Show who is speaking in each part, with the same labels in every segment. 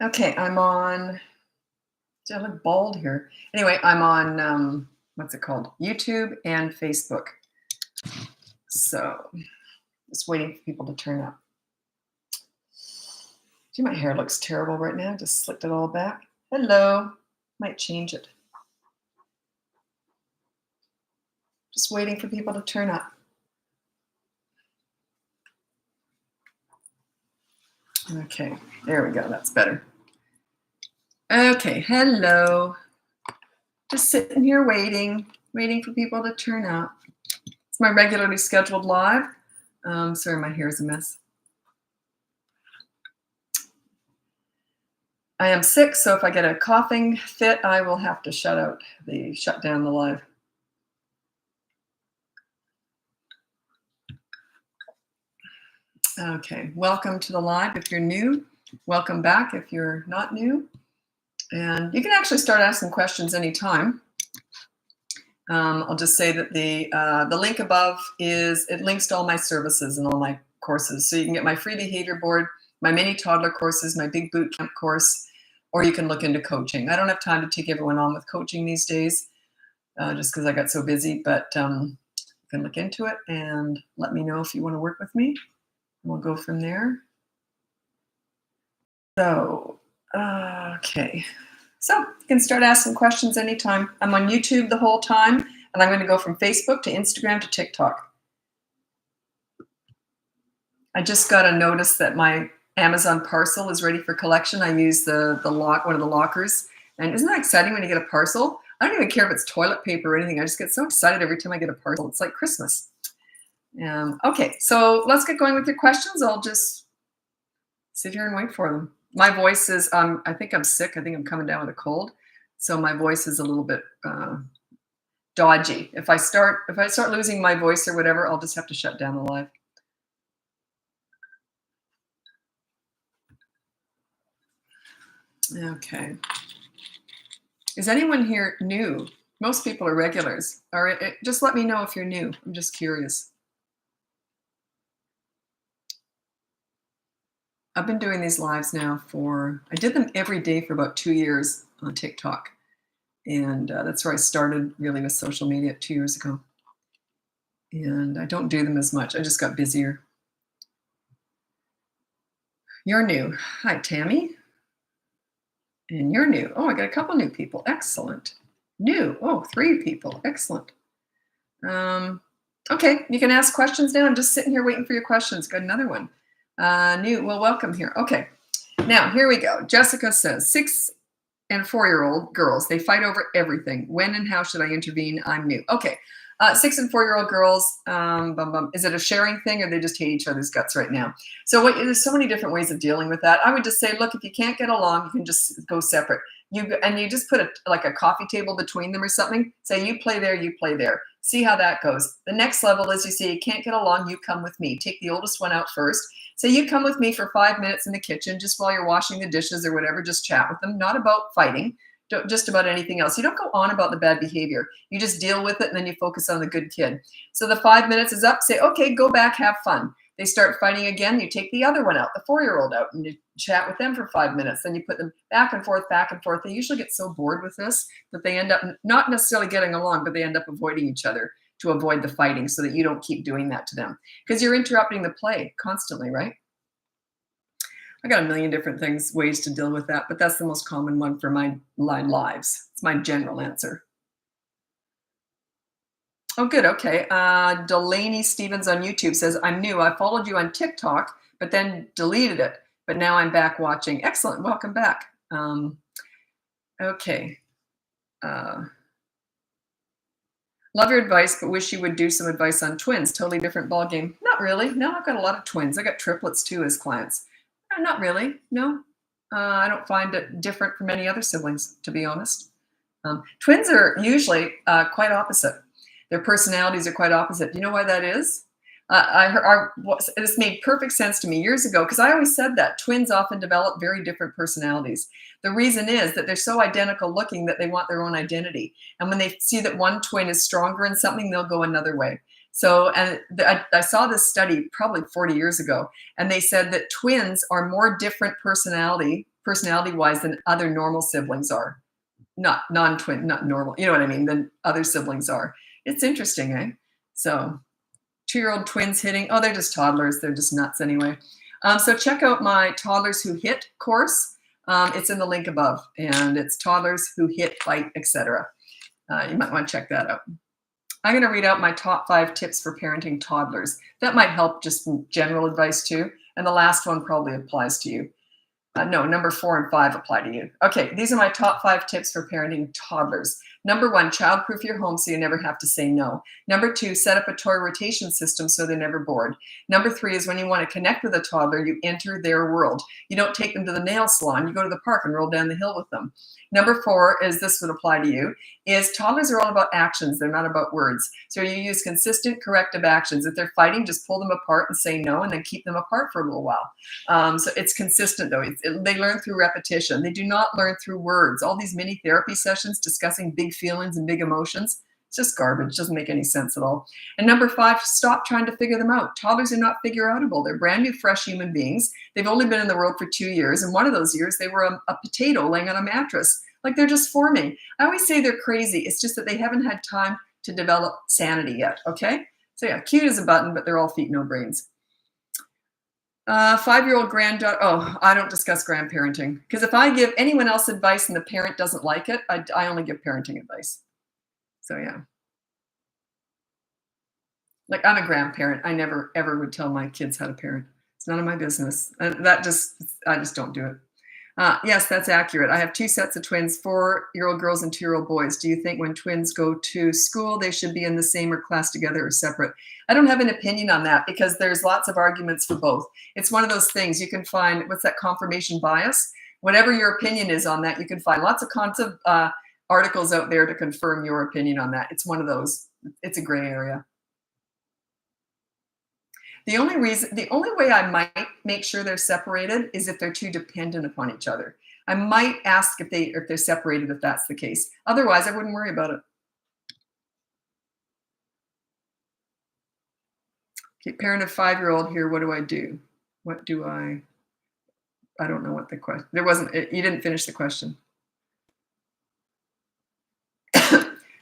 Speaker 1: Okay, I'm on. I look bald here. Anyway, I'm on what's it called? YouTube and Facebook. So just waiting for people to turn up. Gee, my hair looks terrible right now. Just slicked it all back. Hello. Might change it. Just waiting for people to turn up. Okay, there we go. That's better. Okay, hello. Just sitting here waiting for people to turn up. It's my regularly scheduled live. Sorry, my hair's a mess. I am sick, so if I get a coughing fit, I will have to shut down the live. Okay, welcome to the live if you're new. Welcome back if you're not new. And you can actually start asking questions anytime. I'll just say that the link above it links to all my services and all my courses. So you can get my free behavior board, my mini toddler courses, my big boot camp course, or you can look into coaching. I don't have time to take everyone on with coaching these days, just because I got so busy, but you can look into it and let me know if you want to work with me. We'll go from there. So, okay. So you can start asking questions anytime. I'm on YouTube the whole time, and I'm going to go from Facebook to Instagram to TikTok. I just got a notice that my Amazon parcel is ready for collection. I use one of the lockers, and isn't that exciting when you get a parcel? I don't even care if it's toilet paper or anything. I just get so excited every time I get a parcel. It's like Christmas. Okay, so let's get going with your questions. I'll just sit here and wait for them. My voice is, I think I'm sick. I think I'm coming down with a cold. So my voice is a little bit dodgy. If I start losing my voice or whatever, I'll just have to shut down the live. Okay. Is anyone here new? Most people are regulars. All right, just let me know if you're new. I'm just curious. I've been doing these lives now I did them every day for about 2 years on TikTok. And that's where I started really with social media 2 years ago. And I don't do them as much. I just got busier. You're new. Hi, Tammy. And you're new. Oh, I got a couple new people. Excellent. New. Oh, 3 people. Excellent. Okay, you can ask questions now. I'm just sitting here waiting for your questions. Got another one. New. Well, welcome here. Okay. Now, here we go. Jessica says, 6 and 4-year-old girls, they fight over everything. When and how should I intervene? I'm new. Okay. 6 and 4-year-old girls, is it a sharing thing or they just hate each other's guts right now? So there's so many different ways of dealing with that. I would just say, look, if you can't get along, you can just go separate. You just put a coffee table between them or something. Say, you play there, you play there. See how that goes. The next level is you say, you can't get along, you come with me. Take the oldest one out first. Say, you come with me for 5 minutes in the kitchen, just while you're washing the dishes or whatever, just chat with them, not about fighting. Just about anything else. You don't go on about the bad behavior. You just deal with it and then you focus on the good kid. So the 5 minutes is up. Say, okay, go back, have fun. They start fighting again. You take the other one out, the 4-year-old out, and you chat with them for 5 minutes. Then you put them back and forth, back and forth. They usually get so bored with this that they end up not necessarily getting along, but they end up avoiding each other to avoid the fighting so that you don't keep doing that to them. Because you're interrupting the play constantly, right? I got a million different ways to deal with that, but that's the most common one for my lives. It's my general answer. Oh, good. Okay. Delaney Stevens on YouTube says, I'm new. I followed you on TikTok, but then deleted it. But now I'm back watching. Excellent. Welcome back. Okay. Love your advice, but wish you would do some advice on twins. Totally different ballgame. Not really. No, I've got a lot of twins. I got triplets too as clients. Not really. No. I don't find it different from any other siblings, to be honest. Twins are usually quite opposite. Their personalities are quite opposite. Do you know why that is? This made perfect sense to me years ago because I always said that twins often develop very different personalities. The reason is that they're so identical looking that they want their own identity. And when they see that one twin is stronger in something, they'll go another way. So, and I saw this study probably 40 years ago, and they said that twins are more different personality personality-wise than other normal siblings are. Not non-twin, not normal, you know what I mean, than other siblings are. It's interesting, eh? So 2-year-old twins hitting, oh, they're just toddlers. They're just nuts anyway. So check out my Toddlers Who Hit course. It's in the link above, and it's Toddlers Who Hit, Fight, etc. You might want to check that out. I'm going to read out my top 5 tips for parenting toddlers. That might help, just general advice too. And the last one probably applies to you. No, number 4 and 5 apply to you. Okay, these are my top 5 tips for parenting toddlers. Number 1, childproof your home so you never have to say no. Number 2, set up a toy rotation system so they're never bored. Number 3 is when you want to connect with a toddler, you enter their world. You don't take them to the nail salon, you go to the park and roll down the hill with them. Number 4 is, this would apply to you, is toddlers are all about actions. They're not about words. So you use consistent corrective actions. If they're fighting, just pull them apart and say no, and then keep them apart for a little while. So it's consistent though. They learn through repetition. They do not learn through words. All these mini therapy sessions discussing big feelings and big emotions, it's just garbage. It doesn't make any sense at all. And number 5, stop trying to figure them out. Toddlers are not figure-outable. They're brand new, fresh human beings. They've only been in the world for 2 years. And one of those years, they were a potato laying on a mattress. Like, they're just forming. I always say they're crazy. It's just that they haven't had time to develop sanity yet, okay? So yeah, cute as a button, but they're all feet, no brains. 5-year-old granddaughter. Oh, I don't discuss grandparenting. Because if I give anyone else advice and the parent doesn't like it, I only give parenting advice. So yeah. Like, I'm a grandparent. I never, ever would tell my kids how to parent. It's none of my business. I just don't do it. Yes, that's accurate. I have 2 sets of twins, 4-year-old girls and 2-year-old boys. Do you think when twins go to school, they should be in the same or class together or separate? I don't have an opinion on that because there's lots of arguments for both. It's one of those things you can find, what's that, confirmation bias? Whatever your opinion is on that, you can find lots of articles out there to confirm your opinion on that. It's one of those. It's a gray area. The only way I might make sure they're separated is if they're too dependent upon each other. I might ask if they're separated if that's the case. Otherwise, I wouldn't worry about it. Okay, parent of 5-year-old here. What do I do? What do I don't know what the question. There wasn't. You didn't finish the question.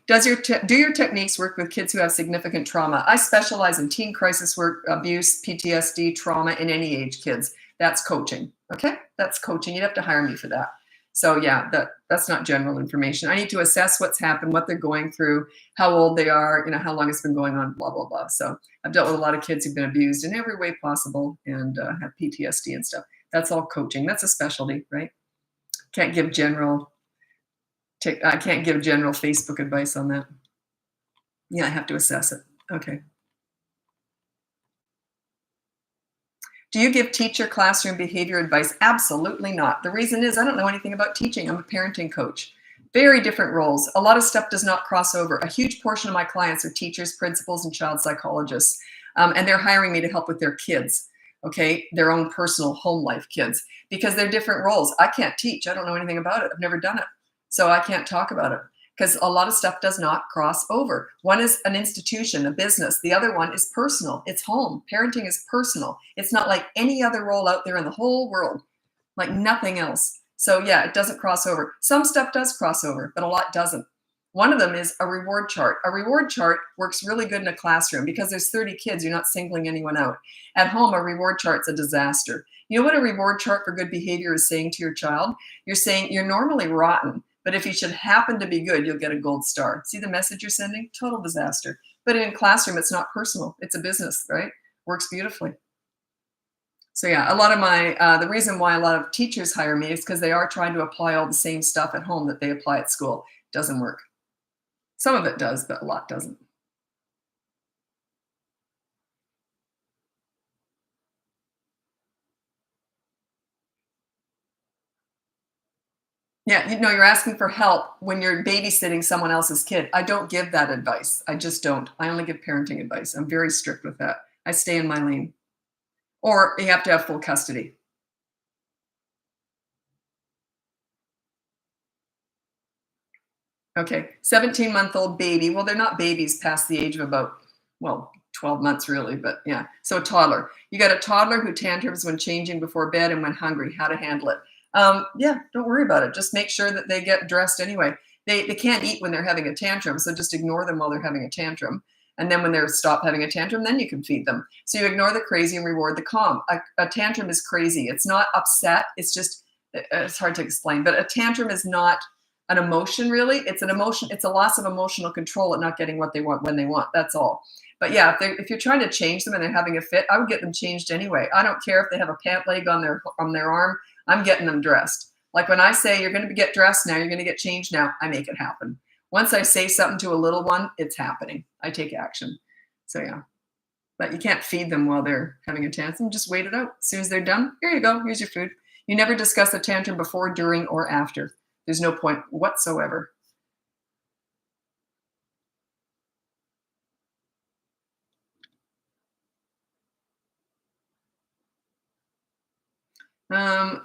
Speaker 1: Do your techniques work with kids who have significant trauma? I specialize in teen crisis work, abuse, PTSD, trauma in any age kids. That's coaching. Okay, that's coaching. You'd have to hire me for that. So yeah, that's not general information. I need to assess what's happened, what they're going through, how old they are, how long it's been going on, blah, blah, blah. So I've dealt with a lot of kids who've been abused in every way possible and have PTSD and stuff. That's all coaching. That's a specialty, right? Can't give general Facebook advice on that. Yeah, I have to assess it. Okay. Do you give teacher classroom behavior advice? Absolutely not. The reason is I don't know anything about teaching. I'm a parenting coach. Very different roles. A lot of stuff does not cross over. A huge portion of my clients are teachers, principals, and child psychologists. And they're hiring me to help with their kids, okay? Their own personal home life kids, because they're different roles. I can't teach. I don't know anything about it. I've never done it. So I can't talk about it because a lot of stuff does not cross over. One is an institution, a business. The other one is personal. It's home. Parenting is personal. It's not like any other role out there in the whole world, like nothing else. So yeah, it doesn't cross over. Some stuff does cross over, but a lot doesn't. One of them is a reward chart. A reward chart works really good in a classroom because there's 30 kids. You're not singling anyone out. At home, a reward chart's a disaster. You know what a reward chart for good behavior is saying to your child? You're saying you're normally rotten, but if you should happen to be good, you'll get a gold star. See the message you're sending? Total disaster. But in a classroom, it's not personal. It's a business, right? Works beautifully. So yeah, a lot of the reason why a lot of teachers hire me is because they are trying to apply all the same stuff at home that they apply at school. It doesn't work. Some of it does, but a lot doesn't. Yeah, you're asking for help when you're babysitting someone else's kid. I don't give that advice. I just don't. I only give parenting advice. I'm very strict with that. I stay in my lane. Or you have to have full custody. Okay, 17-month-old baby. Well, they're not babies past the age of about, 12 months really, but yeah. So a toddler. You got a toddler who tantrums when changing before bed and when hungry. How to handle it. Yeah, don't worry about it. Just make sure that they get dressed anyway. They can't eat when they're having a tantrum, so just ignore them while they're having a tantrum. And then when they're stopped having a tantrum, then you can feed them. So you ignore the crazy and reward the calm. A tantrum is crazy. It's not upset. It's just, it's hard to explain, but a tantrum is not an emotion really. It's an emotion. It's a loss of emotional control at not getting what they want when they want. That's all. But yeah, if you're trying to change them and they're having a fit, I would get them changed anyway. I don't care if they have a pant leg on their arm. I'm getting them dressed. Like when I say you're going to get dressed now, you're going to get changed now, I make it happen. Once I say something to a little one, it's happening. I take action. So yeah, but you can't feed them while they're having a tantrum. Just wait it out. As soon as they're done, here you go. Here's your food. You never discuss the tantrum before, during, or after. There's no point whatsoever.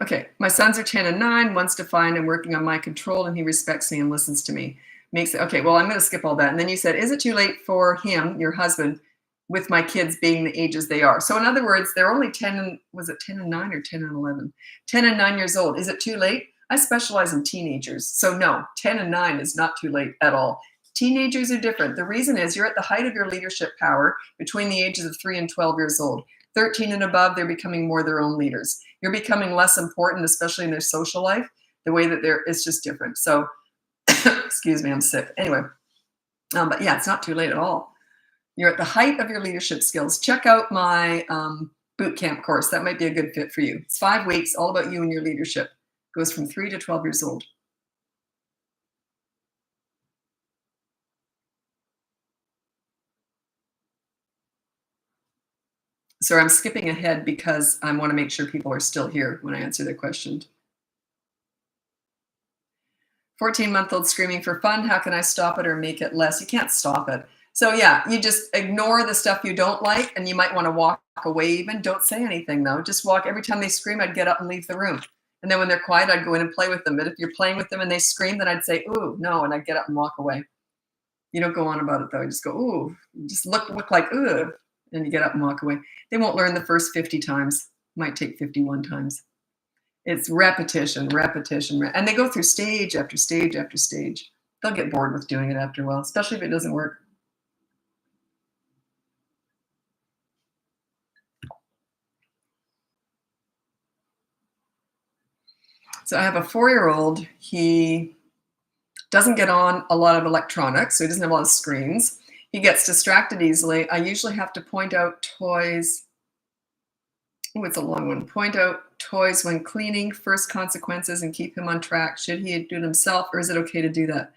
Speaker 1: Okay, my sons are 10 and 9. One's defined and working on my control, and he respects me and listens to me. Makes it okay. Well, I'm going to skip all that. And then you said, is it too late for him, your husband, with my kids being the ages they are? So in other words, they're only 10 and, was it 10 and 9 or 10 and 11? 10 and 9 years old. Is it too late? I specialize in teenagers. So no, 10 and 9 is not too late at all. Teenagers are different. The reason is you're at the height of your leadership power between the ages of 3 and 12 years old. 13 and above, they're becoming more their own leaders. You're becoming less important, especially in their social life. The way that it's just different. So, excuse me, I'm sick. Anyway, but yeah, it's not too late at all. You're at the height of your leadership skills. Check out my boot camp course. That might be a good fit for you. It's 5 weeks, all about you and your leadership. Goes from 3 to 12 years old. So I'm skipping ahead because I want to make sure people are still here when I answer their question. 14-month-old screaming for fun. How can I stop it or make it less? You can't stop it. So yeah, you just ignore the stuff you don't like, and you might want to walk away even. Don't say anything though. Just walk. Every time they scream, I'd get up and leave the room. And then when they're quiet, I'd go in and play with them. But if you're playing with them and they scream, then I'd say, ooh, no, and I'd get up and walk away. You don't go on about it though. You just go, ooh, just look like, ooh, and you get up and walk away. They won't learn the first 50 times. Might take 51 times. It's repetition, repetition, and they go through stage after stage after stage. They'll get bored with doing it after a while, especially if it doesn't work. So I have a 4-year-old. He doesn't get on a lot of electronics, so he doesn't have a lot of screens. He gets distracted easily. I usually have to point out toys. Oh, it's a long one. Point out toys when cleaning, first consequences, and keep him on track. Should he do it himself, or is it okay to do that?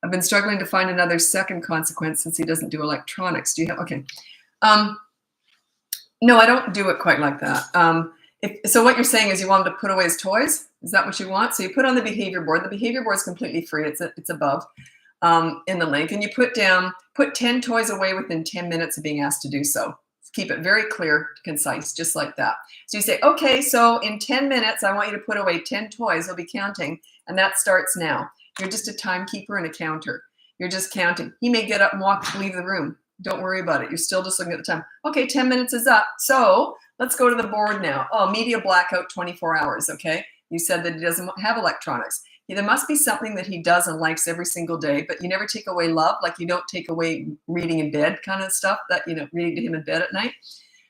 Speaker 1: I've been struggling to find another second consequence since he doesn't do electronics. Do you have, okay. No, I don't do it quite like that. So what you're saying is you want him to put away his toys? Is that what you want? So you put on the behavior board. The behavior board is completely free. It's above in the link. And you put 10 toys away within 10 minutes of being asked to do so. Keep it very clear, concise, just like that. So you say, okay, so in 10 minutes, I want you to put away 10 toys. I'll be counting. And that starts now. You're just a timekeeper and a counter. You're just counting. He may get up and walk, leave the room. Don't worry about it. You're still just looking at the time. Okay, 10 minutes is up. So let's go to the board now. Oh, media blackout 24 hours, okay? You said that he doesn't have electronics. There must be something that he does and likes every single day, but you never take away love, like you don't take away reading in bed kind of stuff, that, reading to him in bed at night.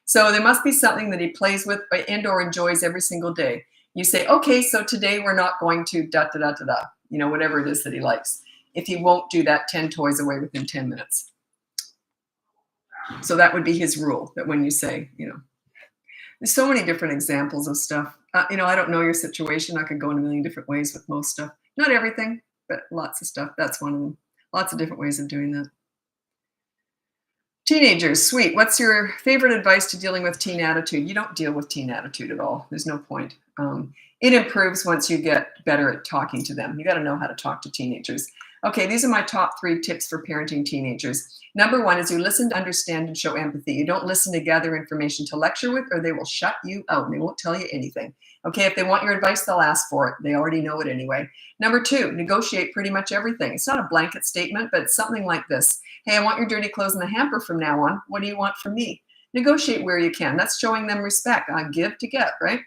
Speaker 1: So there must be something that he plays with and or enjoys every single day. You say, okay, so today we're not going to da-da-da-da-da, whatever it is that he likes. If he won't do that, 10 toys away within 10 minutes. So that would be his rule, that when you say, there's so many different examples of stuff. I don't know your situation. I could go in a million different ways with most stuff. Not everything, but lots of stuff. That's one of them. Lots of different ways of doing that. Teenagers, sweet. What's your favorite advice to dealing with teen attitude? You don't deal with teen attitude at all. There's no point. It improves once you get better at talking to them. You got to know how to talk to teenagers. Okay, these are my top 3 tips for parenting teenagers. Number 1 is you listen to understand and show empathy. You don't listen to gather information to lecture with, or they will shut you out and they won't tell you anything. Okay, if they want your advice, they'll ask for it. They already know it anyway. Number 2, negotiate pretty much everything. It's not a blanket statement, but it's something like this. Hey, I want your dirty clothes in the hamper from now on. What do you want from me? Negotiate where you can. That's showing them respect. I give to get, right?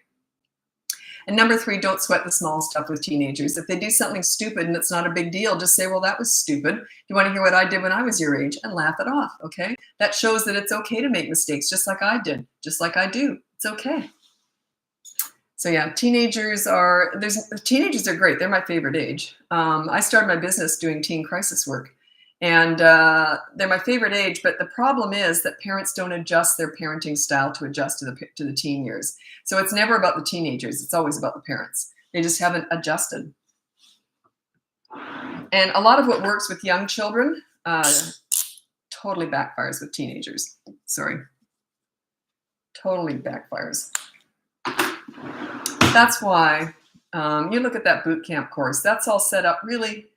Speaker 1: And number 3, don't sweat the small stuff with teenagers. If they do something stupid and it's not a big deal, just say, well, that was stupid. You want to hear what I did when I was your age, and laugh it off, okay? That shows that it's okay to make mistakes, just like I did, just like I do. It's okay. So yeah, teenagers are great. They're my favorite age. I started my business doing teen crisis work, and they're my favorite age. But the problem is that parents don't adjust their parenting style to adjust to the teen years. So it's never about the teenagers. It's always about the parents. They just haven't adjusted. And a lot of what works with young children totally backfires with teenagers. Sorry, totally backfires. That's why you look at that boot camp course. That's all set up really.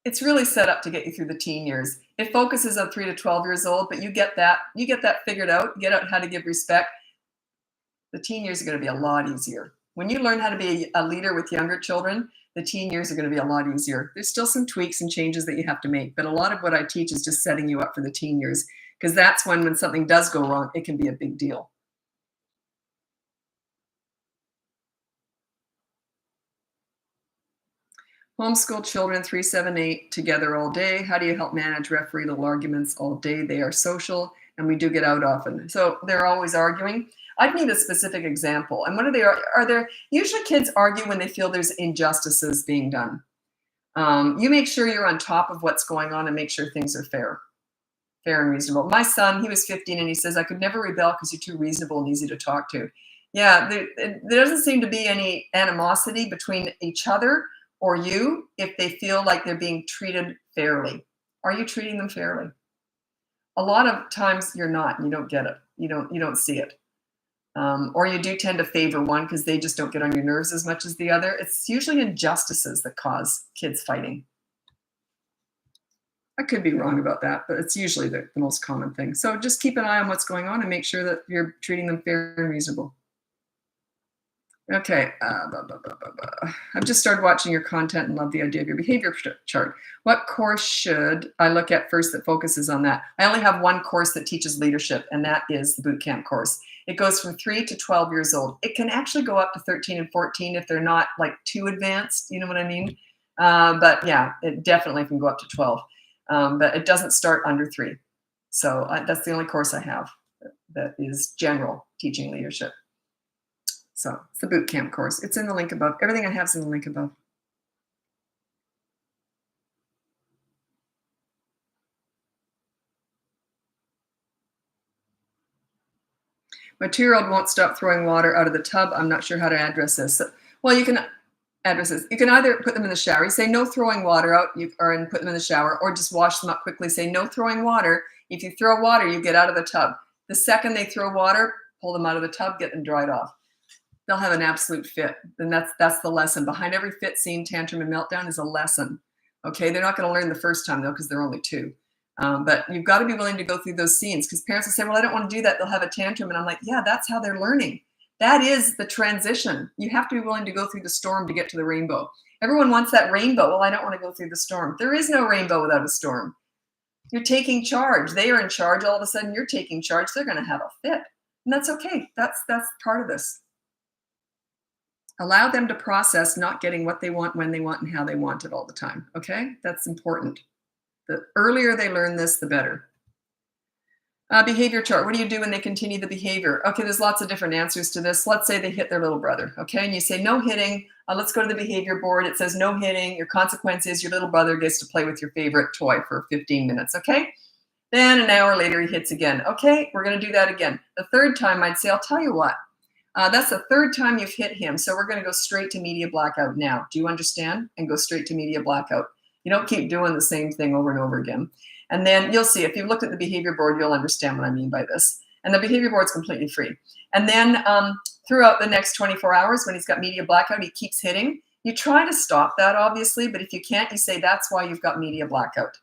Speaker 1: It's really set up to get you through the teen years. It focuses on 3 to 12 years old, but you get that figured out. You get out how to give respect. The teen years are going to be a lot easier. When you learn how to be a leader with younger children, the teen years are going to be a lot easier. There's still some tweaks and changes that you have to make, but a lot of what I teach is just setting you up for the teen years, because that's when something does go wrong, it can be a big deal. Homeschool children 3, 7, 8 together all day. How do you help manage referee little arguments all day? They are social, and we do get out often. So they're always arguing. I'd need a specific example. And what are there usually kids argue when they feel there's injustices being done. You make sure you're on top of what's going on and make sure things are fair and reasonable. My son, he was 15, and he says, I could never rebel because you're too reasonable and easy to talk to. Yeah, there doesn't seem to be any animosity between each other or you if they feel like they're being treated fairly. Are you treating them fairly? A lot of times you're not, and you don't get it. You don't see it. Or you do tend to favor one because they just don't get on your nerves as much as the other. It's usually injustices that cause kids fighting. I could be wrong about that, but it's usually the most common thing. So just keep an eye on what's going on and make sure that you're treating them fair and reasonable. Okay, I've just started watching your content and love the idea of your behavior chart. What course should I look at first that focuses on that? I only have one course that teaches leadership, and that is the boot camp course. It goes from 3 to 12 years old. It can actually go up to 13 and 14 if they're not like too advanced, you know what I mean? But yeah, it definitely can go up to 12. But it doesn't start under 3. So that's the only course I have that is general teaching leadership. So it's the boot camp course. It's in the link above. Everything I have is in the link above. My 2-year-old won't stop throwing water out of the tub. I'm not sure how to address this. So, well, you can address this. You can either put them in the shower. You say no throwing water out, and put them in the shower, or just wash them up quickly. Say no throwing water. If you throw water, you get out of the tub. The second they throw water, pull them out of the tub, get them dried off. They'll have an absolute fit. And that's the lesson. Behind every fit, scene, tantrum, and meltdown is a lesson. Okay, they're not going to learn the first time, though, because they're only 2. But you've got to be willing to go through those scenes, because parents will say, well, I don't want to do that. They'll have a tantrum. And I'm like, yeah, that's how they're learning. That is the transition. You have to be willing to go through the storm to get to the rainbow. Everyone wants that rainbow. Well, I don't want to go through the storm. There is no rainbow without a storm. You're taking charge. They are in charge. All of a sudden, you're taking charge. They're going to have a fit. And that's okay. That's part of this. Allow them to process not getting what they want, when they want, and how they want it all the time. Okay? That's important. The earlier they learn this, the better. Behavior chart. What do you do when they continue the behavior? Okay, there's lots of different answers to this. Let's say they hit their little brother. Okay, and you say no hitting. Let's go to the behavior board. It says no hitting. Your consequence is your little brother gets to play with your favorite toy for 15 minutes. Okay? Then an hour later, he hits again. Okay, we're going to do that again. The third time, I'd say, I'll tell you what. That's the third time you've hit him. So we're going to go straight to media blackout now. Do you understand? And go straight to media blackout. You don't keep doing the same thing over and over again. And then you'll see, if you've looked at the behavior board, you'll understand what I mean by this. And the behavior board's completely free. And then throughout the next 24 hours, when he's got media blackout, he keeps hitting. You try to stop that, obviously, but if you can't, you say that's why you've got media blackout.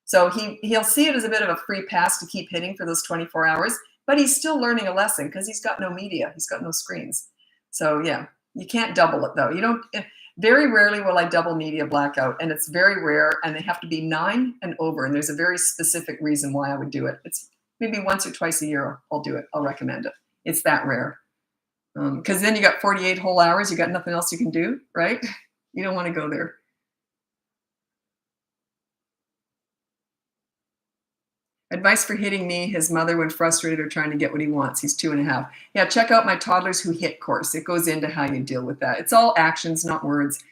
Speaker 1: So he'll see it as a bit of a free pass to keep hitting for those 24 hours. But he's still learning a lesson because he's got no media. He's got no screens. So yeah, you can't double it though. You don't. Very rarely will I double media blackout, and it's very rare. And they have to be 9 and over. And there's a very specific reason why I would do it. It's maybe once or twice a year I'll do it. I'll recommend it. It's that rare. Because then you got 48 whole hours, you got nothing else you can do, right? You don't want to go there. Advice for hitting me, his mother, when frustrated or trying to get what he wants. He's 2.5. Yeah, check out my Toddlers Who Hit course. It goes into how you deal with that. It's all actions, not words.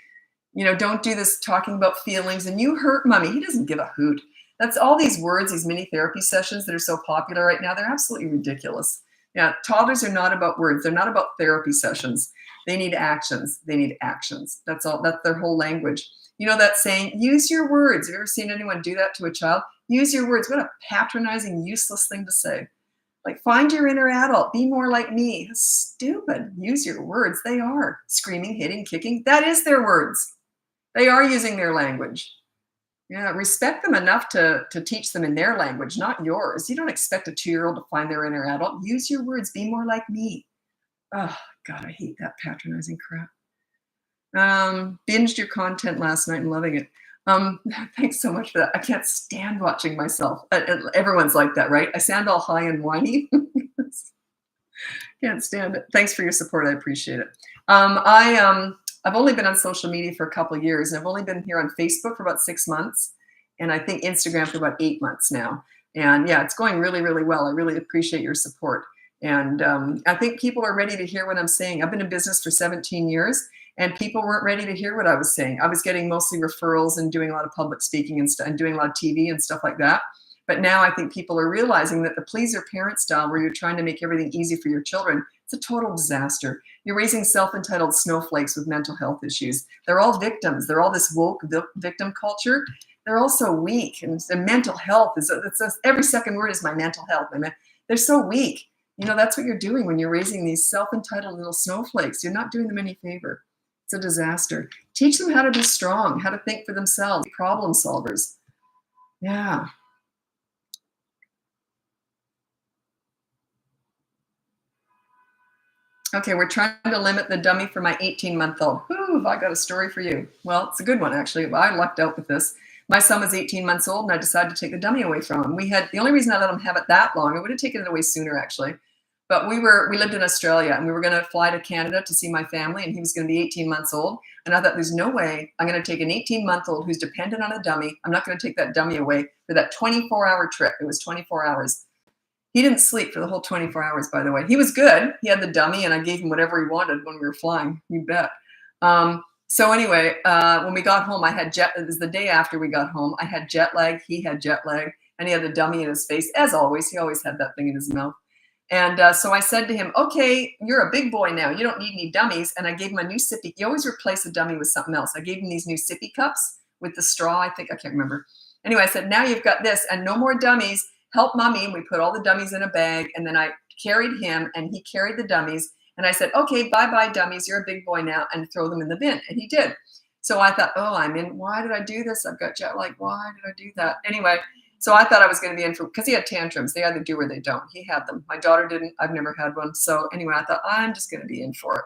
Speaker 1: Don't do this talking about feelings and you hurt mommy. He doesn't give a hoot. That's all these words, these mini therapy sessions that are so popular right now. They're absolutely ridiculous. Yeah, toddlers are not about words. They're not about therapy sessions. They need actions. They need actions. That's all. That's their whole language. You know that saying, use your words. Have you ever seen anyone do that to a child? Use your words. What a patronizing, useless thing to say. Like, find your inner adult. Be more like me. That's stupid. Use your words. They are screaming, hitting, kicking. That is their words. They are using their language. Yeah, respect them enough to teach them in their language, not yours. You don't expect a 2-year-old to find their inner adult. Use your words. Be more like me. Oh, God, I hate that patronizing crap. Binged your content last night and loving it. Thanks so much for that. I can't stand watching myself. Everyone's like that, right? I sound all high and whiny. Can't stand it. Thanks for your support. I appreciate it. I've only been on social media for a couple of years, and I've only been here on Facebook for about 6 months, and I think Instagram for about 8 months now. And yeah, it's going really, really well. I really appreciate your support. And I think people are ready to hear what I'm saying. I've been in business for 17 years, and people weren't ready to hear what I was saying. I was getting mostly referrals and doing a lot of public speaking and doing a lot of TV and stuff like that. But now I think people are realizing that the please your parent style, where you're trying to make everything easy for your children, it's a total disaster. You're raising self-entitled snowflakes with mental health issues. They're all victims. They're all this woke victim culture. They're all so weak. And mental health every second word is my mental health. They're so weak. That's what you're doing when you're raising these self-entitled little snowflakes. You're not doing them any favor. It's a disaster. Teach them how to be strong, how to think for themselves, problem solvers. Yeah. Okay, we're trying to limit the dummy for my 18-month-old. Ooh, I got a story for you. Well, it's a good one, actually. I lucked out with this. My son was 18 months old, and I decided to take the dummy away from him. The only reason I let him have it that long, I would have taken it away sooner, actually. But we lived in Australia, and we were going to fly to Canada to see my family, and he was going to be 18 months old. And I thought, there's no way I'm going to take an 18-month-old who's dependent on a dummy. I'm not going to take that dummy away for that 24-hour trip. It was 24 hours. He didn't sleep for the whole 24 hours, by the way. He was good. He had the dummy, and I gave him whatever he wanted when we were flying. You bet. So anyway, when we got home, it was the day after we got home. I had jet lag. He had jet lag, and he had the dummy in his face. As always, he always had that thing in his mouth. And so I said to him, okay, you're a big boy now. You don't need any dummies. And I gave him a new sippy. You always replace a dummy with something else. I gave him these new sippy cups with the straw. I can't remember. Anyway, I said, now you've got this and no more dummies. Help mommy. And we put all the dummies in a bag. And then I carried him and he carried the dummies. And I said, okay, bye-bye dummies. You're a big boy now, and throw them in the bin. And he did. So I thought, why did I do this? I've got jet lag. Why did I do that? Anyway, so I thought I was going to be in for, because he had tantrums. They either do or they don't. He had them. My daughter didn't. I've never had one. So anyway, I thought, I'm just going to be in for it.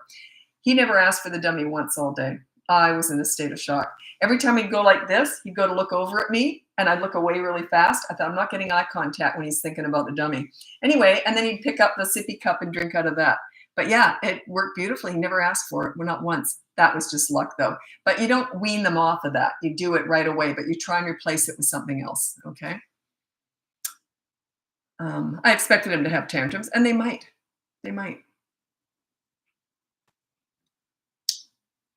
Speaker 1: He never asked for the dummy once all day. I was in a state of shock. Every time he'd go like this, he'd go to look over at me, and I'd look away really fast. I thought, I'm not getting eye contact when he's thinking about the dummy. Anyway, and then he'd pick up the sippy cup and drink out of that. But yeah, it worked beautifully. He never asked for it. Well, not once. That was just luck, though. But you don't wean them off of that. You do it right away, but you try and replace it with something else, okay? I expected him to have tantrums, and they might. They might.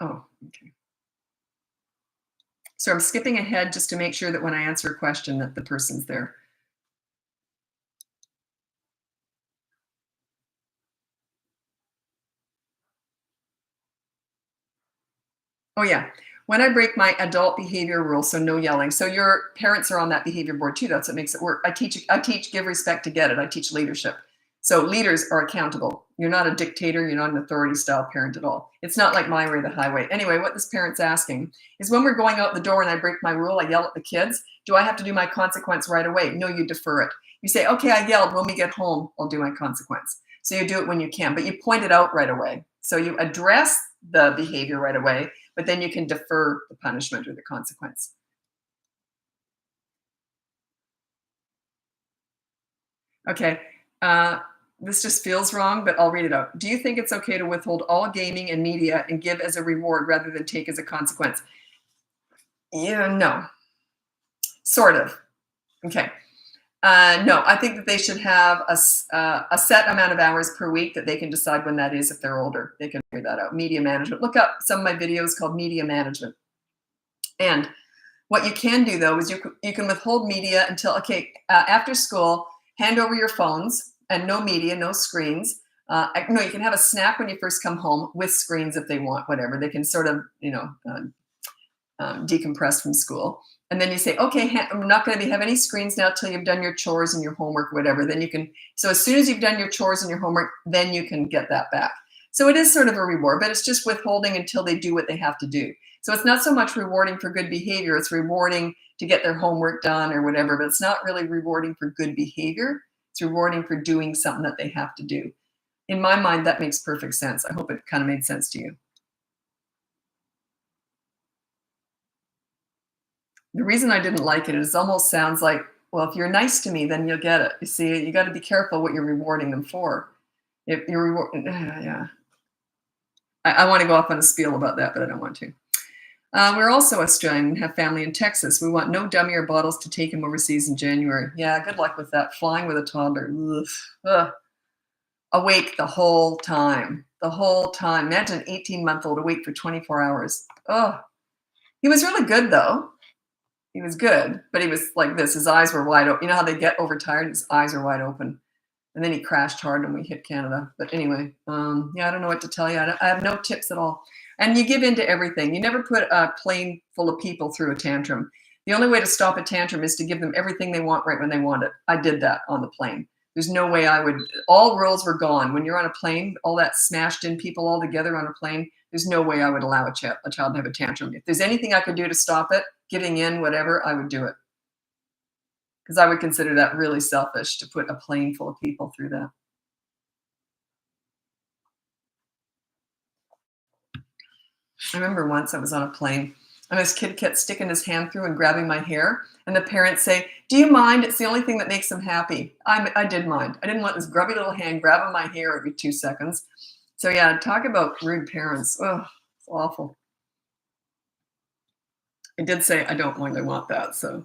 Speaker 1: Oh, okay. So I'm skipping ahead just to make sure that when I answer a question that the person's there. Oh yeah. When I break my adult behavior rule, so no yelling. So your parents are on that behavior board too. That's what makes it work. I teach give respect to get it. I teach leadership. So leaders are accountable. You're not a dictator. You're not an authority style parent at all. It's not like my way, the highway. Anyway, what this parent's asking is, when we're going out the door and I break my rule, I yell at the kids. Do I have to do my consequence right away? No, you defer it. You say, okay, I yelled. When we get home, I'll do my consequence. So you do it when you can, but you point it out right away. So you address the behavior right away, but then you can defer the punishment or the consequence. Okay. this just feels wrong, but I'll read it out. Do you think it's okay to withhold all gaming and media and give as a reward rather than take as a consequence? Yeah, no, sort of. Okay. No, I think that they should have a set amount of hours per week that they can decide when that is if they're older. They can figure that out. Media management. Look up some of my videos called media management. And what you can do, though, is you can withhold media until, after school, hand over your phones and no media, no screens. No, you can have a snack when you first come home with screens if they want, whatever. They can sort of, decompress from school. And then you say, okay, I'm not going to have any screens now till you've done your chores and your homework, whatever. Then you can, so as soon as you've done your chores and your homework, then you can get that back. So it is sort of a reward, but it's just withholding until they do what they have to do. So it's not so much rewarding for good behavior. It's rewarding to get their homework done or whatever, but it's not really rewarding for good behavior. It's rewarding for doing something that they have to do. In my mind, that makes perfect sense. I hope it kind of made sense to you. The reason I didn't like it is almost sounds like, well, if you're nice to me, then you'll get it. You see, you got to be careful what you're rewarding them for. If you're yeah. I want to go off on a spiel about that, but I don't want to. We're also Australian and have family in Texas. We want no dummy or bottles to take him overseas in January. Yeah, good luck with that. Flying with a toddler. Ugh. Awake the whole time. The whole time. Imagine an 18-month-old awake for 24 hours. Oh, he was really good, though. He was good, but he was like this. His eyes were wide open. You know how they get overtired? His eyes are wide open. And then he crashed hard when we hit Canada. But anyway, yeah, I don't know what to tell you. I have no tips at all. And you give in to everything. You never put a plane full of people through a tantrum. The only way to stop a tantrum is to give them everything they want right when they want it. I did that on the plane. There's no way I would, all rules were gone. When you're on a plane, all that smashed in people all together on a plane, there's no way I would allow a child to have a tantrum. If there's anything I could do to stop it, giving in, whatever, I would do it. Because I would consider that really selfish to put a plane full of people through that. I remember once I was on a plane and this kid kept sticking his hand through and grabbing my hair. And the parents say, do you mind? It's the only thing that makes them happy. I did mind. I didn't want this grubby little hand grabbing my hair every 2 seconds. So yeah, talk about rude parents. Oh, it's awful. I did say I don't really want that. So,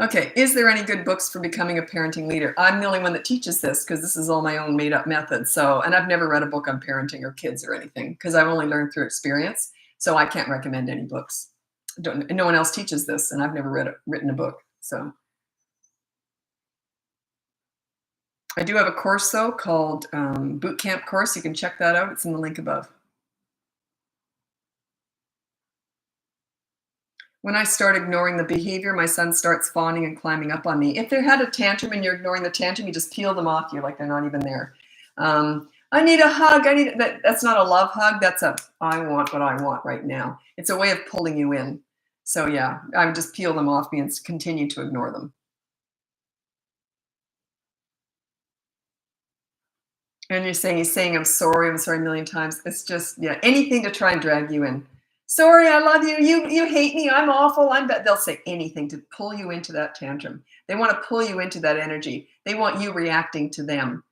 Speaker 1: okay. Is there any good books for becoming a parenting leader? I'm the only one that teaches this because this is all my own made up method. So, and I've never read a book on parenting or kids or anything because I've only learned through experience. So I can't recommend any books. No one else teaches this, and I've never written a book. So I do have a course though called Boot Camp Course. You can check that out. It's in the link above. When I start ignoring the behavior, my son starts fawning and climbing up on me. If they had a tantrum and you're ignoring the tantrum, you just peel them off you like they're not even there. I need a hug. That's not a love hug. That's a, I want what I want right now. It's a way of pulling you in. So yeah, I would just peel them off me and continue to ignore them. And he's saying, I'm sorry a million times. It's just, yeah, anything to try and drag you in. Sorry, I love you. You hate me. I'm awful. I'm bad. They'll say anything to pull you into that tantrum. They want to pull you into that energy. They want you reacting to them.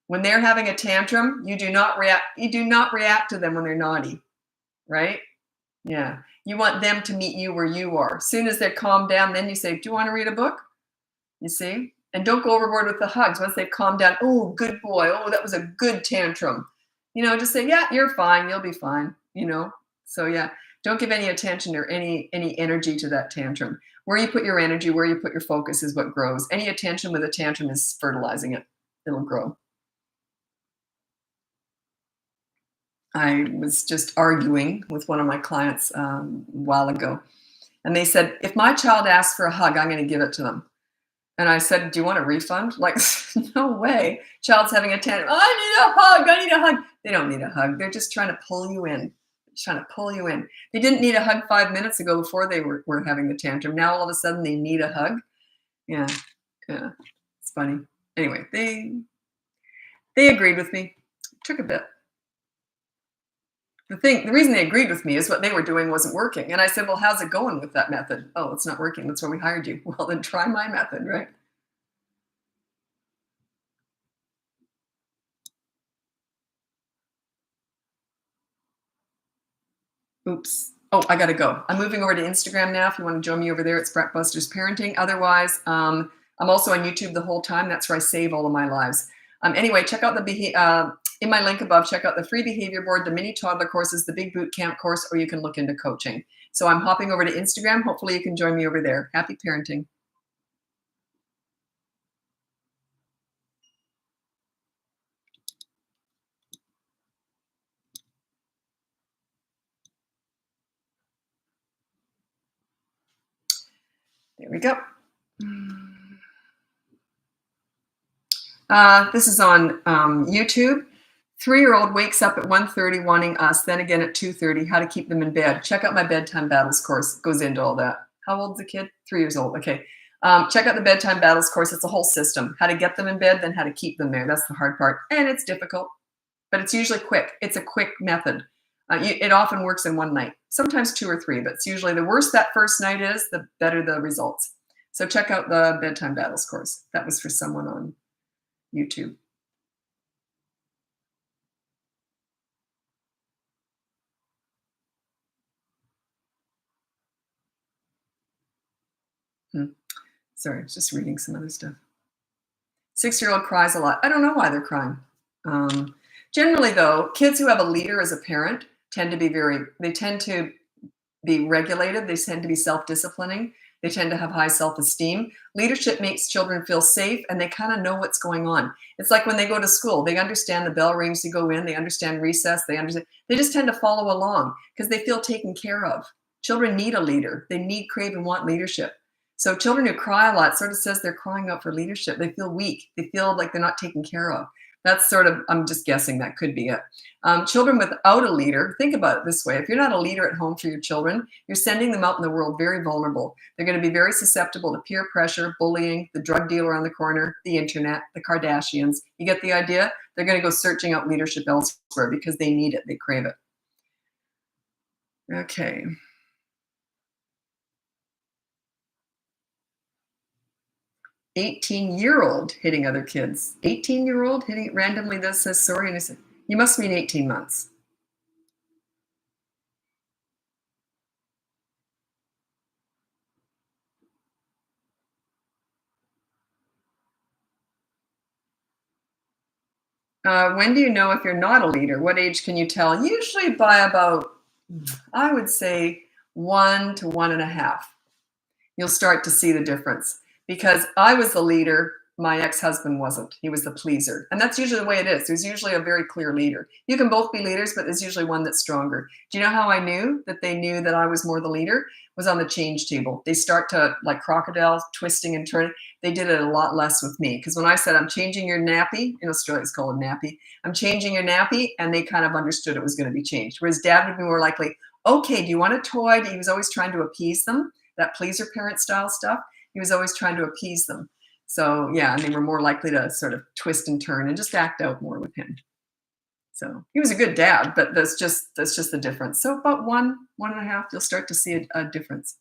Speaker 1: When they're having a tantrum, you do not react. You do not react to them when they're naughty, right? Yeah. You want them to meet you where you are. As soon as they're calmed down, then you say, do you want to read a book? You see? And don't go overboard with the hugs. Once they've calmed down, oh, good boy. Oh, that was a good tantrum. Just say, yeah, you're fine. You'll be fine. So yeah, don't give any attention or any energy to that tantrum. Where you put your energy, where you put your focus is what grows. Any attention with a tantrum is fertilizing it. It'll grow. I was just arguing with one of my clients a while ago. And they said, if my child asks for a hug, I'm going to give it to them. And I said, do you want a refund? Like, no way. Child's having a tantrum. Oh, I need a hug. They don't need a hug. They're just trying to pull you in. Trying to pull you in. They didn't need a hug 5 minutes ago before they were having the tantrum. Now all of a sudden they need a hug. Yeah. It's funny. Anyway, they agreed with me. It took a bit. The reason they agreed with me is what they were doing wasn't working. And I said, well, how's it going with that method? Oh, it's not working. That's why we hired you. Well, then try my method, right? Oops. Oh, I gotta go. I'm moving over to Instagram now. If you want to join me over there, it's Bratbusters Parenting. Otherwise, I'm also on YouTube the whole time. That's where I save all of my lives. Anyway, check out in my link above, check out the free behavior board, the mini toddler courses, the big boot camp course, or you can look into coaching. So I'm hopping over to Instagram. Hopefully you can join me over there. Happy parenting. There we go. This is on YouTube. 3-year-old wakes up at 1:30 wanting us, then again at 2:30, how to keep them in bed. Check out my bedtime battles course. It goes into all that. How old's the kid? 3 years old. Okay. Check out the bedtime battles course. It's a whole system. How to get them in bed, then how to keep them there. That's the hard part. And it's difficult, but it's usually quick. It's a quick method. It often works in one night, sometimes 2 or 3, but it's usually the worse that first night is, the better the results. So check out the bedtime battles course. That was for someone on YouTube. Sorry, just reading some other stuff. 6-year-old cries a lot. I don't know why they're crying. Generally, though, kids who have a leader as a parent tend to be regulated. They tend to be self-disciplining. They tend to have high self-esteem. Leadership makes children feel safe, and they kind of know what's going on. It's like when they go to school, they understand the bell rings to go in. They understand recess. They just tend to follow along because they feel taken care of. Children need a leader. They need, crave, and want leadership. So children who cry a lot sort of says they're crying out for leadership. They feel weak. They feel like they're not taken care of. That's sort of, I'm just guessing that could be it. Children without a leader, think about it this way. If you're not a leader at home for your children, you're sending them out in the world very vulnerable. They're going to be very susceptible to peer pressure, bullying, the drug dealer on the corner, the internet, the Kardashians. You get the idea? They're going to go searching out leadership elsewhere because they need it. They crave it. Okay. 18-year-old hitting other kids. 18-year-old hitting randomly that says sorry, and I said, you must mean 18 months. When do you know if you're not a leader? What age can you tell? Usually by about, I would say, 1 to 1.5. You'll start to see the difference. Because I was the leader, my ex-husband wasn't. He was the pleaser. And that's usually the way it is. There's usually a very clear leader. You can both be leaders, but there's usually one that's stronger. Do you know how I knew that they knew that I was more the leader? It was on the change table. They start to, like crocodiles, twisting and turning. They did it a lot less with me. Because when I said, I'm changing your nappy, in Australia it's called a nappy, I'm changing your nappy, and they kind of understood it was going to be changed. Whereas dad would be more likely, okay, do you want a toy? He was always trying to appease them, that pleaser parent style stuff. He was always trying to appease them. So yeah, and they were more likely to sort of twist and turn and just act out more with him. So he was a good dad, but that's just the difference. So about 1.5, you'll start to see a difference.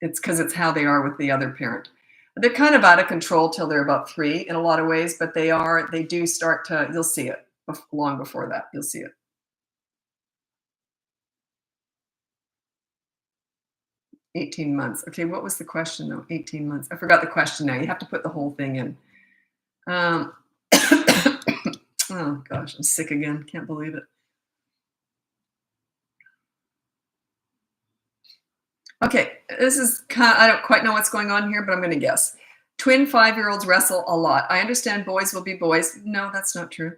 Speaker 1: It's because it's how they are with the other parent. They're kind of out of control till they're about 3 in a lot of ways, but they do start to, you'll see it long before that, you'll see it. 18 months. Okay, what was the question though? 18 months. I forgot the question now. You have to put the whole thing in. Oh gosh, I'm sick again. Can't believe it. Okay, this is kind of, I don't quite know what's going on here, but I'm going to guess. Twin 5-year-olds wrestle a lot. I understand boys will be boys. No, that's not true.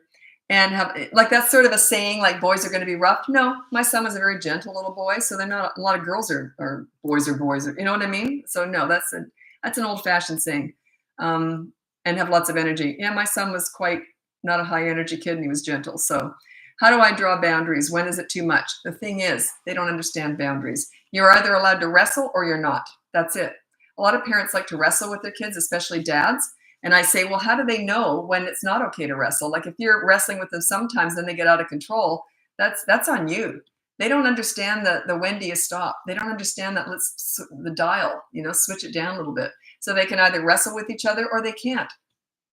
Speaker 1: And have, like, that's sort of a saying, like boys are going to be rough. No, my son was a very gentle little boy, so they're not, a lot of girls are boys, you know what I mean? So no, that's an old-fashioned saying. And have lots of energy. Yeah, my son was quite not a high energy kid, and he was gentle. So how do I draw boundaries? When is it too much? The thing is, they don't understand boundaries. You're either allowed to wrestle or you're not. That's it. A lot of parents like to wrestle with their kids, especially dads. And I say, well, how do they know when it's not okay to wrestle? Like if you're wrestling with them sometimes, then they get out of control. That's on you. They don't understand the when do you stop? They don't understand that the dial, switch it down a little bit. So they can either wrestle with each other or they can't.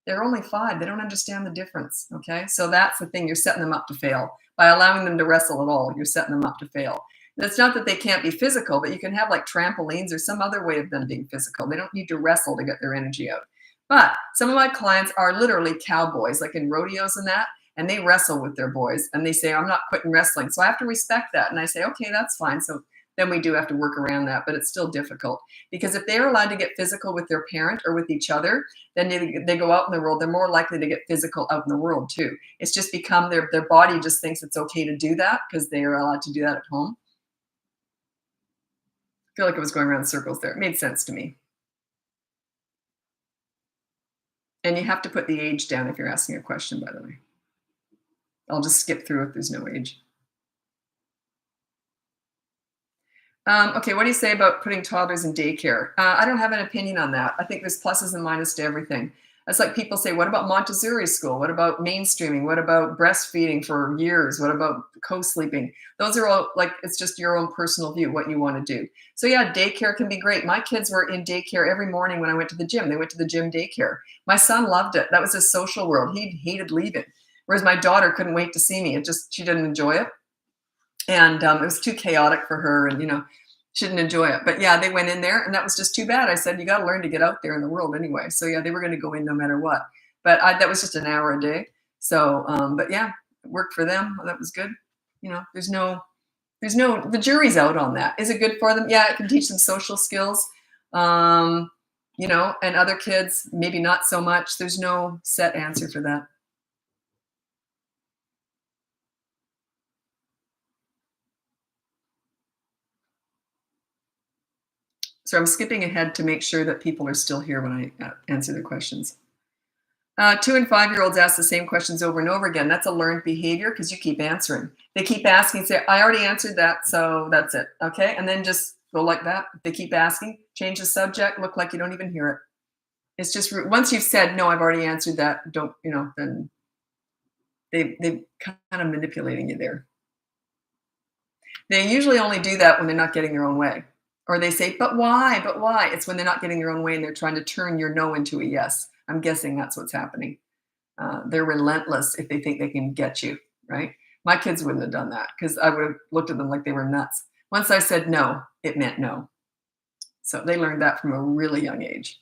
Speaker 1: They're only 5. They don't understand the difference. Okay. So that's the thing. You're setting them up to fail By allowing them to wrestle at all, you're setting them up to fail. And it's not that they can't be physical, but you can have like trampolines or some other way of them being physical. They don't need to wrestle to get their energy out. But some of my clients are literally cowboys, like in rodeos and that, and they wrestle with their boys and they say, I'm not quitting wrestling. So I have to respect that. And I say, okay, that's fine. So then we do have to work around that, but it's still difficult because if they're allowed to get physical with their parent or with each other, then they go out in the world, they're more likely to get physical out in the world too. It's just become their body just thinks it's okay to do that because they are allowed to do that at home. I feel like I was going around in circles there. It made sense to me. And you have to put the age down if you're asking a question, by the way. I'll just skip through if there's no age. Okay, what do you say about putting toddlers in daycare? I don't have an opinion on that. I think there's pluses and minuses to everything. It's like people say, what about Montessori school? What about mainstreaming? What about breastfeeding for years? What about co-sleeping? Those are all like, it's just your own personal view, what you want to do. So yeah, daycare can be great. My kids were in daycare every morning when I went to the gym. They went to the gym daycare. My son loved it. That was his social world. He hated leaving. Whereas my daughter couldn't wait to see me. She didn't enjoy it. And it was too chaotic for her and, she didn't enjoy it. But yeah, they went in there and that was just too bad. I said, you got to learn to get out there in the world anyway. So yeah, they were going to go in no matter what. But that was just an hour a day. So, but yeah, it worked for them. Well, that was good. The jury's out on that. Is it good for them? Yeah, it can teach them social skills. And other kids, maybe not so much. There's no set answer for that. So I'm skipping ahead to make sure that people are still here when I answer their questions. 2 and 5-year-olds ask the same questions over and over again. That's a learned behavior because you keep answering. They keep asking, say, I already answered that, so that's it. Okay, and then just go like that. They keep asking, change the subject, look like you don't even hear it. It's just once you've said, no, I've already answered that, then they kind of manipulating you there. They usually only do that when they're not getting their own way. Or they say, but why? But why? It's when they're not getting their own way and they're trying to turn your no into a yes. I'm guessing that's what's happening. They're relentless if they think they can get you, right? My kids wouldn't have done that because I would have looked at them like they were nuts. Once I said no, it meant no. So they learned that from a really young age.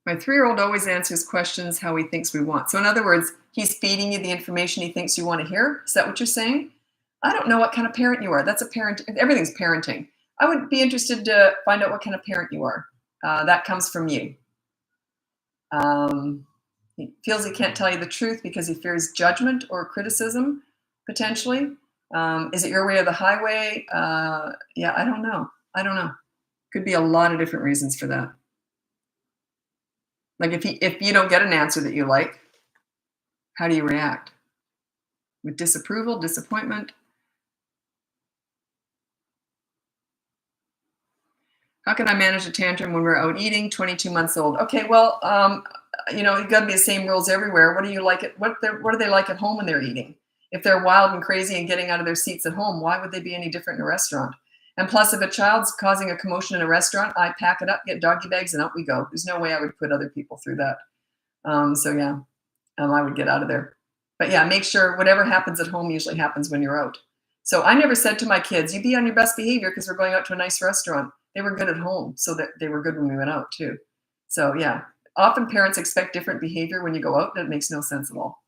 Speaker 1: My 3-year-old always answers questions how he thinks we want. So in other words, he's feeding you the information he thinks you want to hear. Is that what you're saying? I don't know what kind of parent you are. That's a parent. Everything's parenting. I would be interested to find out what kind of parent you are. That comes from you. He feels he can't tell you the truth because he fears judgment or criticism, potentially. Is it your way or the highway? Yeah, I don't know. Could be a lot of different reasons for that. Like if you don't get an answer that you like, how do you react? With disapproval, disappointment? How can I manage a tantrum when we're out eating? 22 months old. Okay, well, you got to be the same rules everywhere. What do you like? What do they like at home when they're eating? If they're wild and crazy and getting out of their seats at home, why would they be any different in a restaurant? And plus, if a child's causing a commotion in a restaurant, I pack it up, get doggy bags, and out we go. There's no way I would put other people through that. So yeah, I would get out of there. But yeah, make sure whatever happens at home usually happens when you're out. So I never said to my kids, you be on your best behavior because we're going out to a nice restaurant. They were good at home, so that they were good when we went out too. So yeah, often parents expect different behavior when you go out, and it makes no sense at all.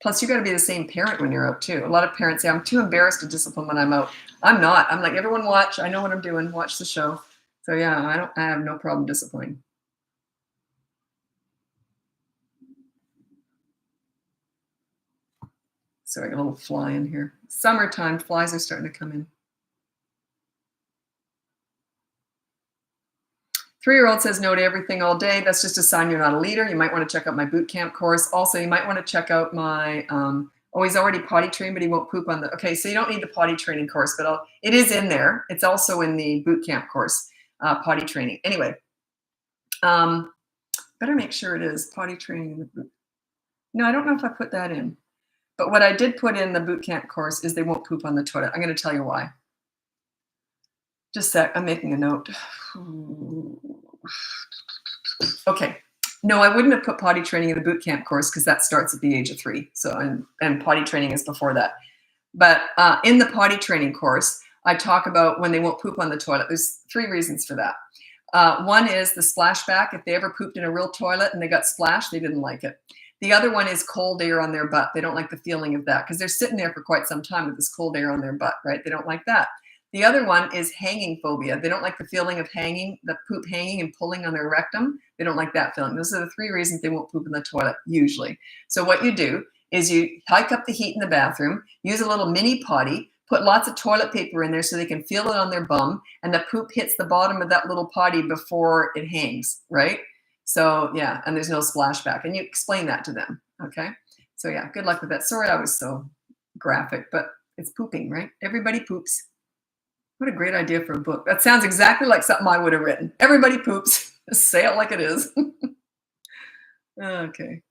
Speaker 1: Plus, you got to be the same parent when you're out too. A lot of parents say, I'm too embarrassed to discipline when I'm out. I'm not. I'm like, everyone watch. I know what I'm doing. Watch the show. So yeah, I have no problem disciplining. So I got a little fly in here. Summertime, flies are starting to come in. 3-year-old says no to everything all day. That's just a sign you're not a leader. You might want to check out my boot camp course. Also, you might want to check out my, he's already potty trained, but he won't poop on the, okay, so you don't need the potty training course, but it is in there. It's also in the boot camp course, potty training. Anyway, better make sure it is potty training. No, I don't know if I put that in. But what I did put in the boot camp course is they won't poop on the toilet. I'm going to tell you why. Just a sec. I'm making a note. Okay. No, I wouldn't have put potty training in the boot camp course because that starts at the age of 3. So, and potty training is before that. But in the potty training course, I talk about when they won't poop on the toilet. There's 3 reasons for that. One is the splashback. If they ever pooped in a real toilet and they got splashed, they didn't like it. The other one is cold air on their butt. They don't like the feeling of that because they're sitting there for quite some time with this cold air on their butt, right? They don't like that. The other one is hanging phobia. They don't like the feeling of hanging, the poop hanging and pulling on their rectum. They don't like that feeling. Those are the 3 reasons they won't poop in the toilet, usually. So what you do is you hike up the heat in the bathroom, use a little mini potty, put lots of toilet paper in there so they can feel it on their bum, and the poop hits the bottom of that little potty before it hangs, right? So yeah, and there's no splashback. And you explain that to them, okay? So yeah, good luck with that. Sorry I was so graphic, but it's pooping, right? Everybody poops. What a great idea for a book. That sounds exactly like something I would have written. Everybody poops. Just say it like it is. Okay.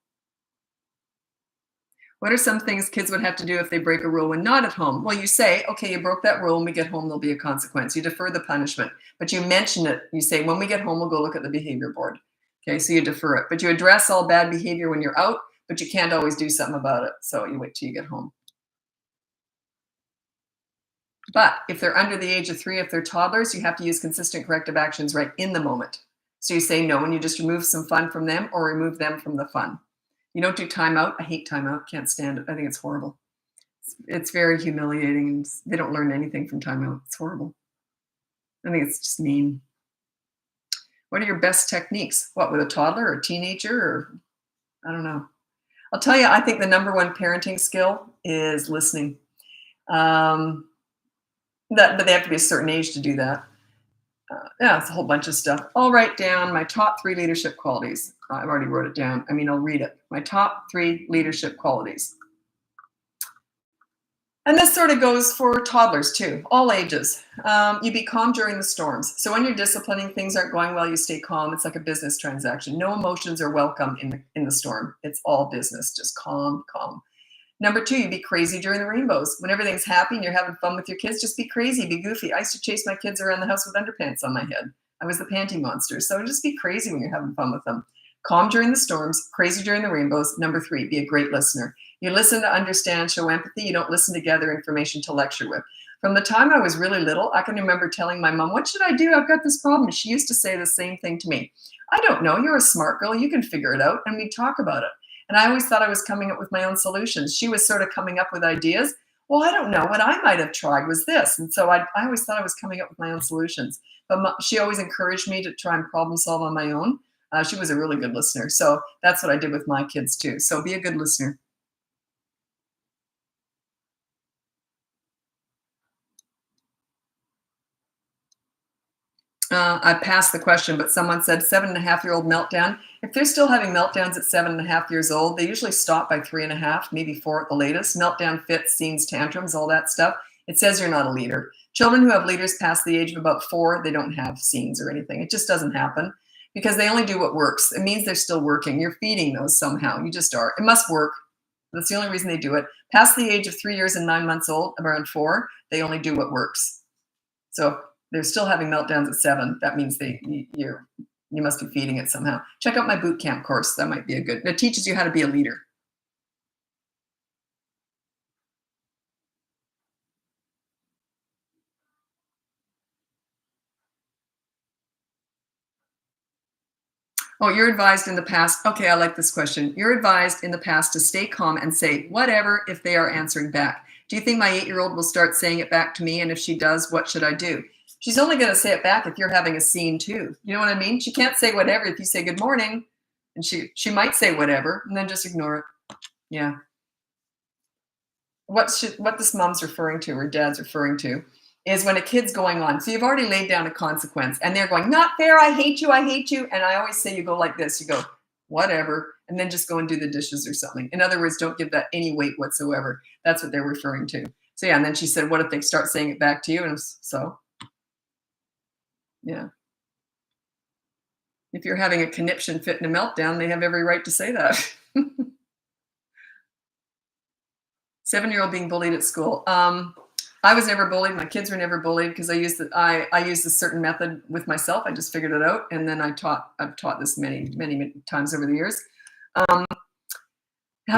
Speaker 1: What are some things kids would have to do if they break a rule when not at home? Well, you say, okay, you broke that rule. When we get home, there'll be a consequence. You defer the punishment, but you mention it. You say, when we get home, we'll go look at the behavior board. Okay, so you defer it, but you address all bad behavior when you're out, but you can't always do something about it. So you wait till you get home. But if they're under the age of 3, if they're toddlers, you have to use consistent corrective actions right in the moment. So you say no, and you just remove some fun from them or remove them from the fun. You don't do timeout. I hate timeout. Can't stand it. I think it's horrible. It's very humiliating, and they don't learn anything from timeout. It's horrible. I think it's just mean. What are your best techniques? What, with a toddler or a teenager, or I don't know. I'll tell you, I think the number 1 parenting skill is listening. But they have to be a certain age to do that. Yeah, it's a whole bunch of stuff. I'll write down my top 3 leadership qualities. I've already wrote it down. I mean, I'll read it. My top 3 leadership qualities. And this sort of goes for toddlers too, all ages. You be calm during the storms. So when you're disciplining, things aren't going well, you stay calm. It's like a business transaction. No emotions are welcome in the storm. It's all business, just calm, calm. Number 2, you be crazy during the rainbows. When everything's happy and you're having fun with your kids, just be crazy, be goofy. I used to chase my kids around the house with underpants on my head. I was the panty monster. So just be crazy when you're having fun with them. Calm during the storms, crazy during the rainbows. Number 3, be a great listener. You listen to understand, show empathy. You don't listen to gather information to lecture with. From the time I was really little, I can remember telling my mom, what should I do? I've got this problem. She used to say the same thing to me. I don't know. You're a smart girl. You can figure it out. And we'd talk about it. And I always thought I was coming up with my own solutions. She was sort of coming up with ideas. Well, I don't know. What I might have tried was this. And so I always thought I was coming up with my own solutions. But she always encouraged me to try and problem solve on my own. She was a really good listener. So that's what I did with my kids too. So be a good listener. I passed the question, but someone said 7.5-year-old meltdown. If they're still having meltdowns at 7.5 years old, they usually stop by 3.5, maybe 4 at the latest. Meltdown, fits, scenes, tantrums, all that stuff. It says you're not a leader. Children who have leaders past the age of about 4, they don't have scenes or anything. It just doesn't happen because they only do what works. It means they're still working. You're feeding those somehow. You just are. It must work. That's the only reason they do it. Past the age of 3 years and 9 months old, around 4, they only do what works. So they're still having meltdowns at 7. That means you must be feeding it somehow. Check out my boot camp course. That might be a good. It teaches you how to be a leader. Oh, you're advised in the past. Okay, I like this question. You're advised in the past to stay calm and say whatever if they are answering back. Do you think my 8-year-old will start saying it back to me? And if she does, what should I do? She's only going to say it back if you're having a scene too. You know what I mean? She can't say whatever if you say good morning. And she might say whatever and then just ignore it. Yeah. What this mom's referring to or dad's referring to is when a kid's going on. So you've already laid down a consequence and they're going, not fair, I hate you, I hate you. And I always say you go like this, you go, whatever, and then just go and do the dishes or something. In other words, don't give that any weight whatsoever. That's what they're referring to. So yeah, and then she said, what if they start saying it back to you? And so, yeah. If you're having a conniption fit and a meltdown, they have every right to say that. 7-year-old being bullied at school. I was never bullied. My kids were never bullied because I used a certain method with myself. I just figured it out, and then I've taught this many times over the years. How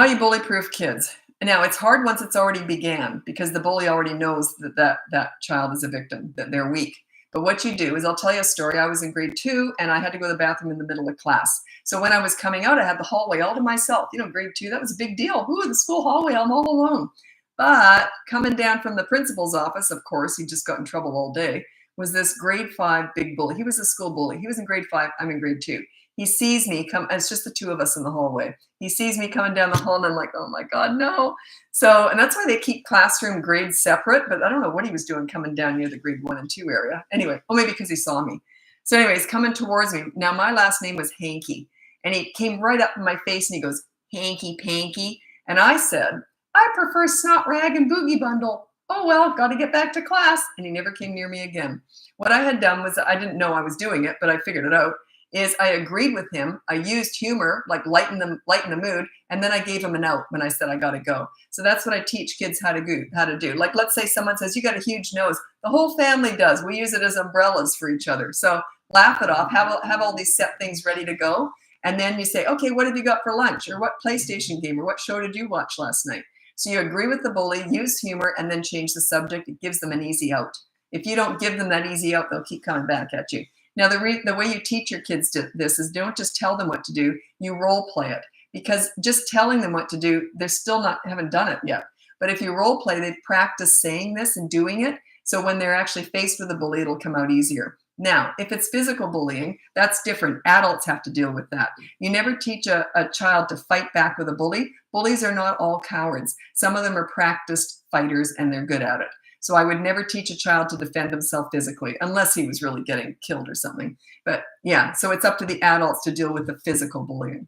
Speaker 1: do you bully-proof kids? Now it's hard once it's already began because the bully already knows that child is a victim, that they're weak. But what you do is, I'll tell you a story. I was in grade 2 and I had to go to the bathroom in the middle of class. So when I was coming out, I had the hallway all to myself. You know, grade 2, that was a big deal. Ooh, the school hallway, I'm all alone. But coming down from the principal's office, of course, he just got in trouble all day, was this grade 5 big bully. He was a school bully. He was in grade 5, I'm in grade 2. He sees me come, it's just the two of us in the hallway. He sees me coming down the hall and I'm like, oh my God, no. So, and that's why they keep classroom grades separate, but I don't know what he was doing coming down near the grade 1 and 2 area. Anyway, well, maybe because he saw me. So anyways, coming towards me. Now my last name was Hanky, and he came right up in my face and he goes, Hanky Panky. And I said, I prefer Snot Rag and Boogie Bundle. Oh, well, got to get back to class. And he never came near me again. What I had done was, I didn't know I was doing it, but I figured it out, is I agreed with him. I used humor, like lighten the mood, and then I gave him an out when I said I got to go. So that's what I teach kids how to do. Like, let's say someone says, you got a huge nose. The whole family does. We use it as umbrellas for each other. So laugh it off, have all these set things ready to go. And then you say, okay, what have you got for lunch? Or what PlayStation game, or what show did you watch last night? So you agree with the bully, use humor, and then change the subject. It gives them an easy out. If you don't give them that easy out, they'll keep coming back at you. Now, the way you teach your kids this is, don't just tell them what to do, you role play it. Because just telling them what to do, they're still haven't done it yet. But if you role play, they've practiced saying this and doing it. So when they're actually faced with a bully, it'll come out easier. Now, if it's physical bullying, that's different. Adults have to deal with that. You never teach a child to fight back with a bully. Bullies are not all cowards. Some of them are practiced fighters and they're good at it. So I would never teach a child to defend himself physically unless he was really getting killed or something. But yeah, so it's up to the adults to deal with the physical bullying.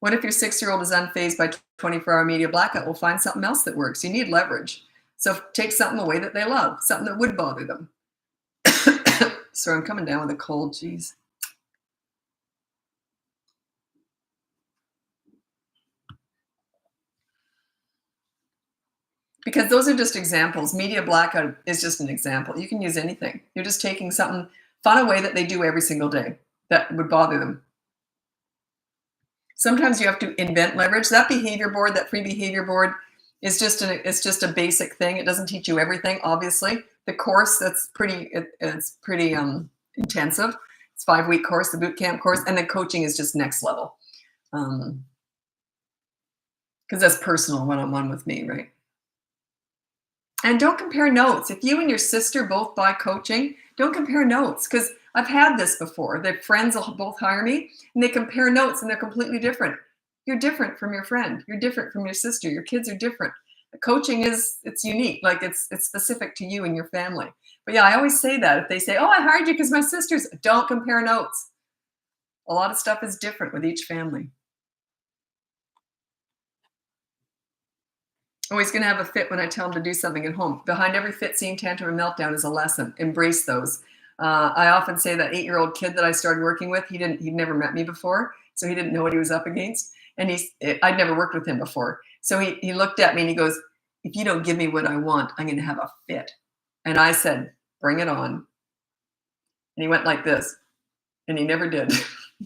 Speaker 1: What if your 6-year-old is unfazed by 24-hour media blackout? We'll find something else that works. You need leverage. So take something away that they love, something that would bother them. Sorry, I'm coming down with a cold, jeez. Because those are just examples. Media blackout is just an example. You can use anything. You're just taking something fun away that they do every single day that would bother them. Sometimes you have to invent leverage. That behavior board, that free behavior board, it's just a basic thing. It doesn't teach you everything, obviously. The course, it's pretty intensive. It's a 5-week course, the boot camp course, and then coaching is just next level. Because that's personal one-on-one with me, right? And don't compare notes. If you and your sister both buy coaching, don't compare notes, because I've had this before. Their friends will both hire me and they compare notes and they're completely different. You're different from your friend. You're different from your sister. Your kids are different. Coaching it's unique. Like it's specific to you and your family. But yeah, I always say that. If they say, oh, I hired you because my sister's, don't compare notes. A lot of stuff is different with each family. Oh, he's going to have a fit when I tell him to do something at home. Behind every fit, scene, tantrum, and meltdown is a lesson. Embrace those. I often say that 8-year-old kid that I started working with, he'd never met me before, so he didn't know what he was up against. And I'd never worked with him before. So he looked at me and he goes, if you don't give me what I want, I'm going to have a fit. And I said, bring it on. And he went like this. And he never did.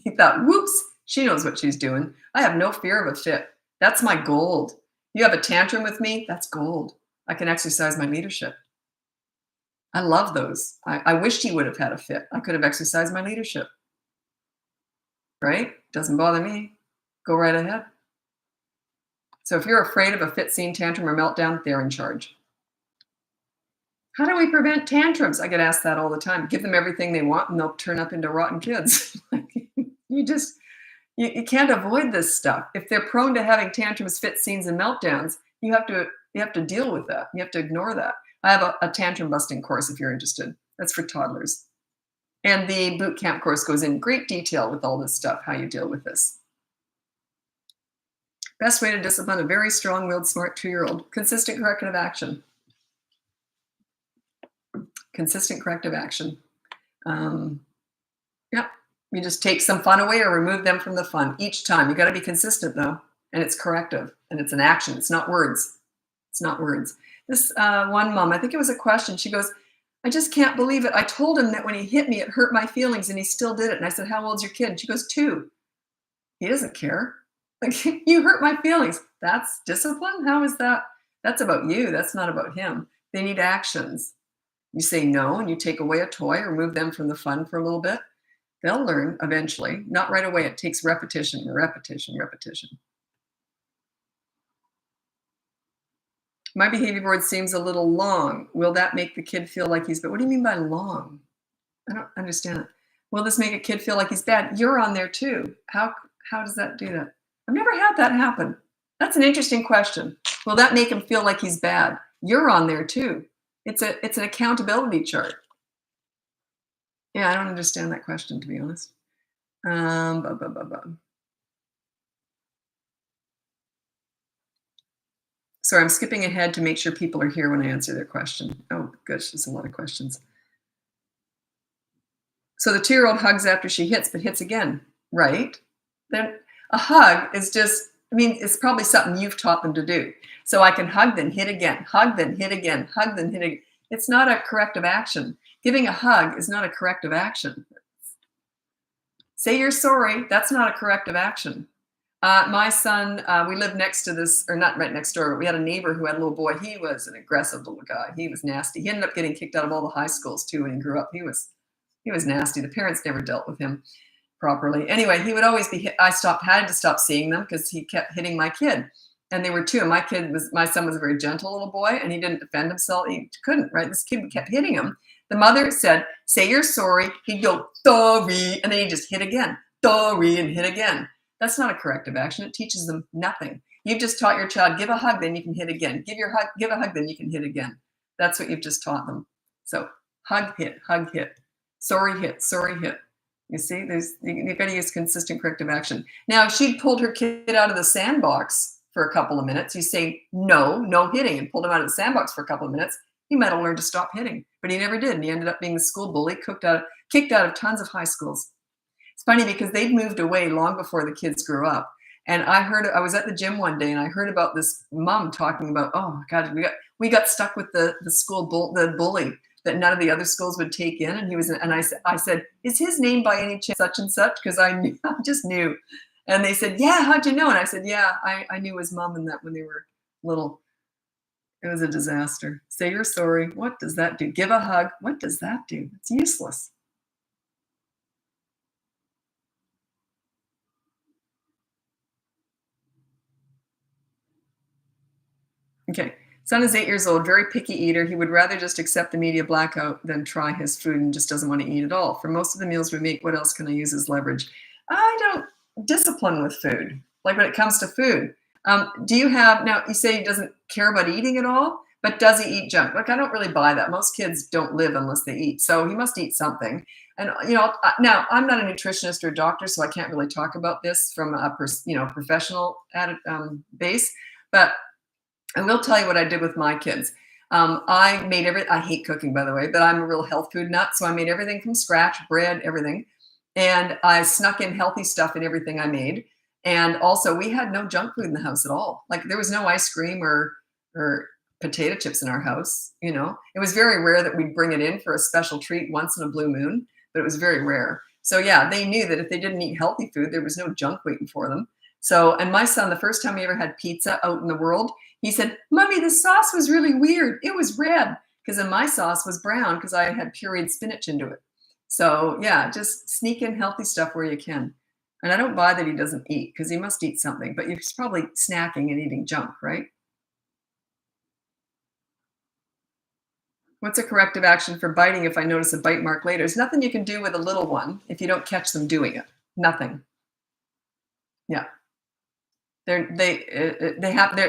Speaker 1: He thought, whoops, she knows what she's doing. I have no fear of a fit. That's my gold. You have a tantrum with me, that's gold. I can exercise my leadership. I love those. I wished he would have had a fit. I could have exercised my leadership. Right? Doesn't bother me. Go right ahead. So if you're afraid of a fit, scene, tantrum, or meltdown, they're in charge. How do we prevent tantrums? I get asked that all the time. Give them everything they want and they'll turn up into rotten kids. You can't avoid this stuff. If they're prone to having tantrums, fit scenes, and meltdowns, you have to deal with that. You have to ignore that. I have a tantrum busting course if you're interested. That's for toddlers. And the boot camp course goes in great detail with all this stuff, how you deal with this. Best way to discipline a very strong-willed, smart 2-year-old. Consistent corrective action. Consistent corrective action. Yeah. You just take some fun away or remove them from the fun each time. You got to be consistent though, and it's corrective and it's an action. It's not words. It's not words. This one mom, I think it was a question. She goes, I just can't believe it. I told him that when he hit me, it hurt my feelings and he still did it. And I said, how old's your kid? And she goes, 2. He doesn't care. Like, you hurt my feelings. That's discipline? How is that? That's about you. That's not about him. They need actions. You say no and you take away a toy, remove them from the fun for a little bit. They'll learn eventually, not right away. It takes repetition, repetition, repetition. My behavior board seems a little long. Will that make the kid feel like he's bad? What do you mean by long? I don't understand it. Will this make a kid feel like he's bad? You're on there too. How does that do that? I've never had that happen. That's an interesting question. Will that make him feel like he's bad? You're on there too. It's an accountability chart. Yeah, I don't understand that question, to be honest. Blah, blah, blah, blah. Sorry, I'm skipping ahead to make sure people are here when I answer their question. Oh, gosh, there's a lot of questions. So the 2-year-old hugs after she hits, but hits again, right? Then a hug is just, I mean, it's probably something you've taught them to do. So I can hug, then hit again, hug, then hit again, hug, then hit again. It's not a corrective action. Giving a hug is not a corrective action. Say you're sorry, that's not a corrective action. My son, we lived next to this, or not right next door, but we had a neighbor who had a little boy. He was an aggressive little guy. He was nasty. He ended up getting kicked out of all the high schools too when he grew up. He was nasty. The parents never dealt with him properly. Anyway, he would always be hit. Had to stop seeing them because he kept hitting my kid. And they were 2. And my son was a very gentle little boy and he didn't defend himself. He couldn't, right? This kid kept hitting him. The mother said, say you're sorry. He'd go, sorry. And then he'd just hit again, sorry, and hit again. That's not a corrective action. It teaches them nothing. You've just taught your child, give a hug, then you can hit again. Give a hug, then you can hit again. That's what you've just taught them. So hug, hit, sorry, hit, sorry, hit. You see, you've got to use consistent corrective action. Now, if she'd pulled her kid out of the sandbox for a couple of minutes, you say, no hitting, and pulled him out of the sandbox for a couple of minutes, he might have learned to stop hitting, but he never did. And he ended up being the school bully, kicked out of tons of high schools. It's funny because they'd moved away long before the kids grew up. And I was at the gym one day and I heard about this mom talking about, oh God, we got stuck with the the bully that none of the other schools would take in. And I said, is his name by any chance such and such? Because I just knew. And they said, yeah, how'd you know? And I said, yeah, I knew his mom and that when they were little. It was a disaster. Say you're sorry. What does that do? Give a hug. What does that do? It's useless. Okay. Son is 8 years old, very picky eater. He would rather just accept the media blackout than try his food and just doesn't want to eat at all. For most of the meals we make, what else can I use as leverage? I don't discipline with food. Like when it comes to food. Do you have, now you say he doesn't care about eating at all, but does he eat junk? Like I don't really buy that. Most kids don't live unless they eat. So he must eat something. And, now I'm not a nutritionist or a doctor, so I can't really talk about this from a, professional base, but I will tell you what I did with my kids. I made I hate cooking, by the way, but I'm a real health food nut. So I made everything from scratch, bread, everything. And I snuck in healthy stuff in everything I made. And also we had no junk food in the house at all. Like there was no ice cream or potato chips in our house. It was very rare that we'd bring it in for a special treat once in a blue moon, but it was very rare. So yeah, they knew that if they didn't eat healthy food, there was no junk waiting for them. So, and my son, the first time he ever had pizza out in the world, he said, Mommy, the sauce was really weird. It was red because then my sauce was brown because I had pureed spinach into it. So yeah, just sneak in healthy stuff where you can. And I don't buy that he doesn't eat because he must eat something, but he's probably snacking and eating junk, right? What's a corrective action for biting if I notice a bite mark later? There's nothing you can do with a little one if you don't catch them doing it. Nothing. Yeah. They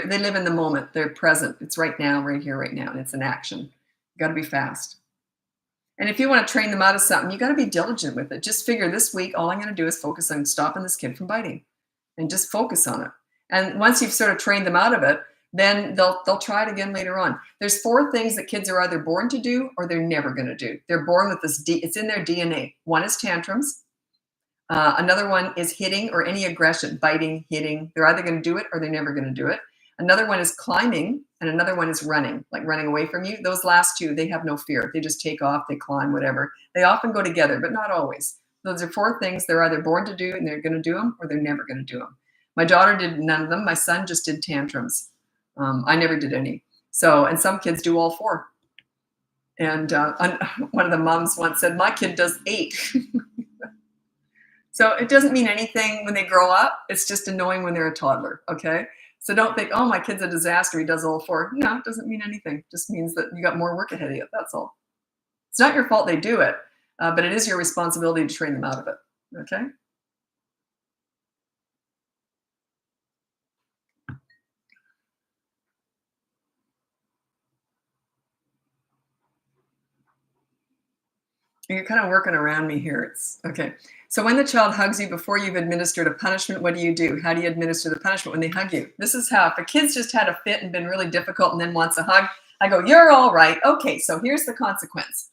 Speaker 1: live in the moment. They're present. It's right now, right here, right now. And it's an action. You got to be fast. And if you want to train them out of something, you got to be diligent with it. Just figure this week, all I'm going to do is focus on stopping this kid from biting and just focus on it. And once you've sort of trained them out of it, then they'll try it again later on. There's 4 things that kids are either born to do or they're never going to do. They're born with this, it's in their DNA. One is tantrums. Another one is hitting or any aggression, biting, hitting. They're either going to do it or they're never going to do it. Another one is climbing, and another one is running, like running away from you. Those last two, they have no fear. They just take off, they climb, whatever. They often go together, but not always. Those are 4 things they're either born to do and they're going to do them, or they're never going to do them. My daughter did none of them. My son just did tantrums. I never did any. So, and some kids do all 4. And one of the moms once said, my kid does 8. So it doesn't mean anything when they grow up. It's just annoying when they're a toddler, okay? So don't think, oh, my kid's a disaster, he does all 4. No, it doesn't mean anything. It just means that you got more work ahead of you, that's all. It's not your fault they do it, but it is your responsibility to train them out of it, okay? You're kind of working around me here. It's okay. So when the child hugs you before you've administered a punishment, what do you do? How do you administer the punishment when they hug you? This is how, if a kid's just had a fit and been really difficult and then wants a hug, I go, you're all right. Okay, so here's the consequence.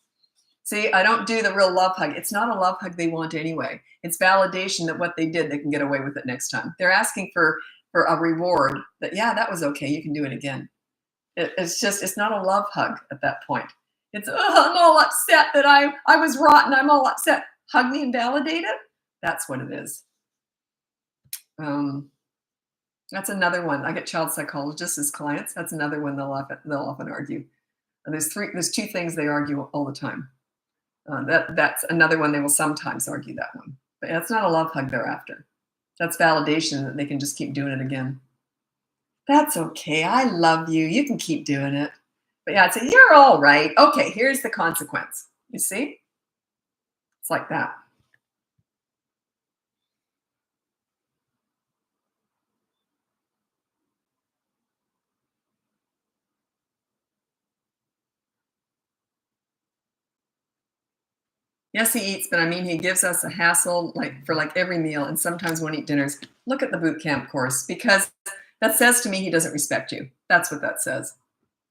Speaker 1: See, I don't do the real love hug. It's not a love hug they want anyway. It's validation that what they did, they can get away with it next time. They're asking for a reward that, yeah, that was okay. You can do it again. It's not a love hug at that point. It's, oh, I'm all upset that I was rotten. I'm all upset. Hug me and validate it. That's what it is. That's another one. I get child psychologists as clients. That's another one they'll often argue. And there's 2 things they argue all the time. That's another one they will sometimes argue, that one. But that's not a love hug they're after. That's validation that they can just keep doing it again. That's okay. I love you. You can keep doing it. But yeah, I'd say, you're all right. Okay, here's the consequence. You see? It's like that. Yes, he eats, but I mean, he gives us a hassle for every meal, and sometimes won't eat dinners. Look at the boot camp course, because that says to me he doesn't respect you. That's what that says.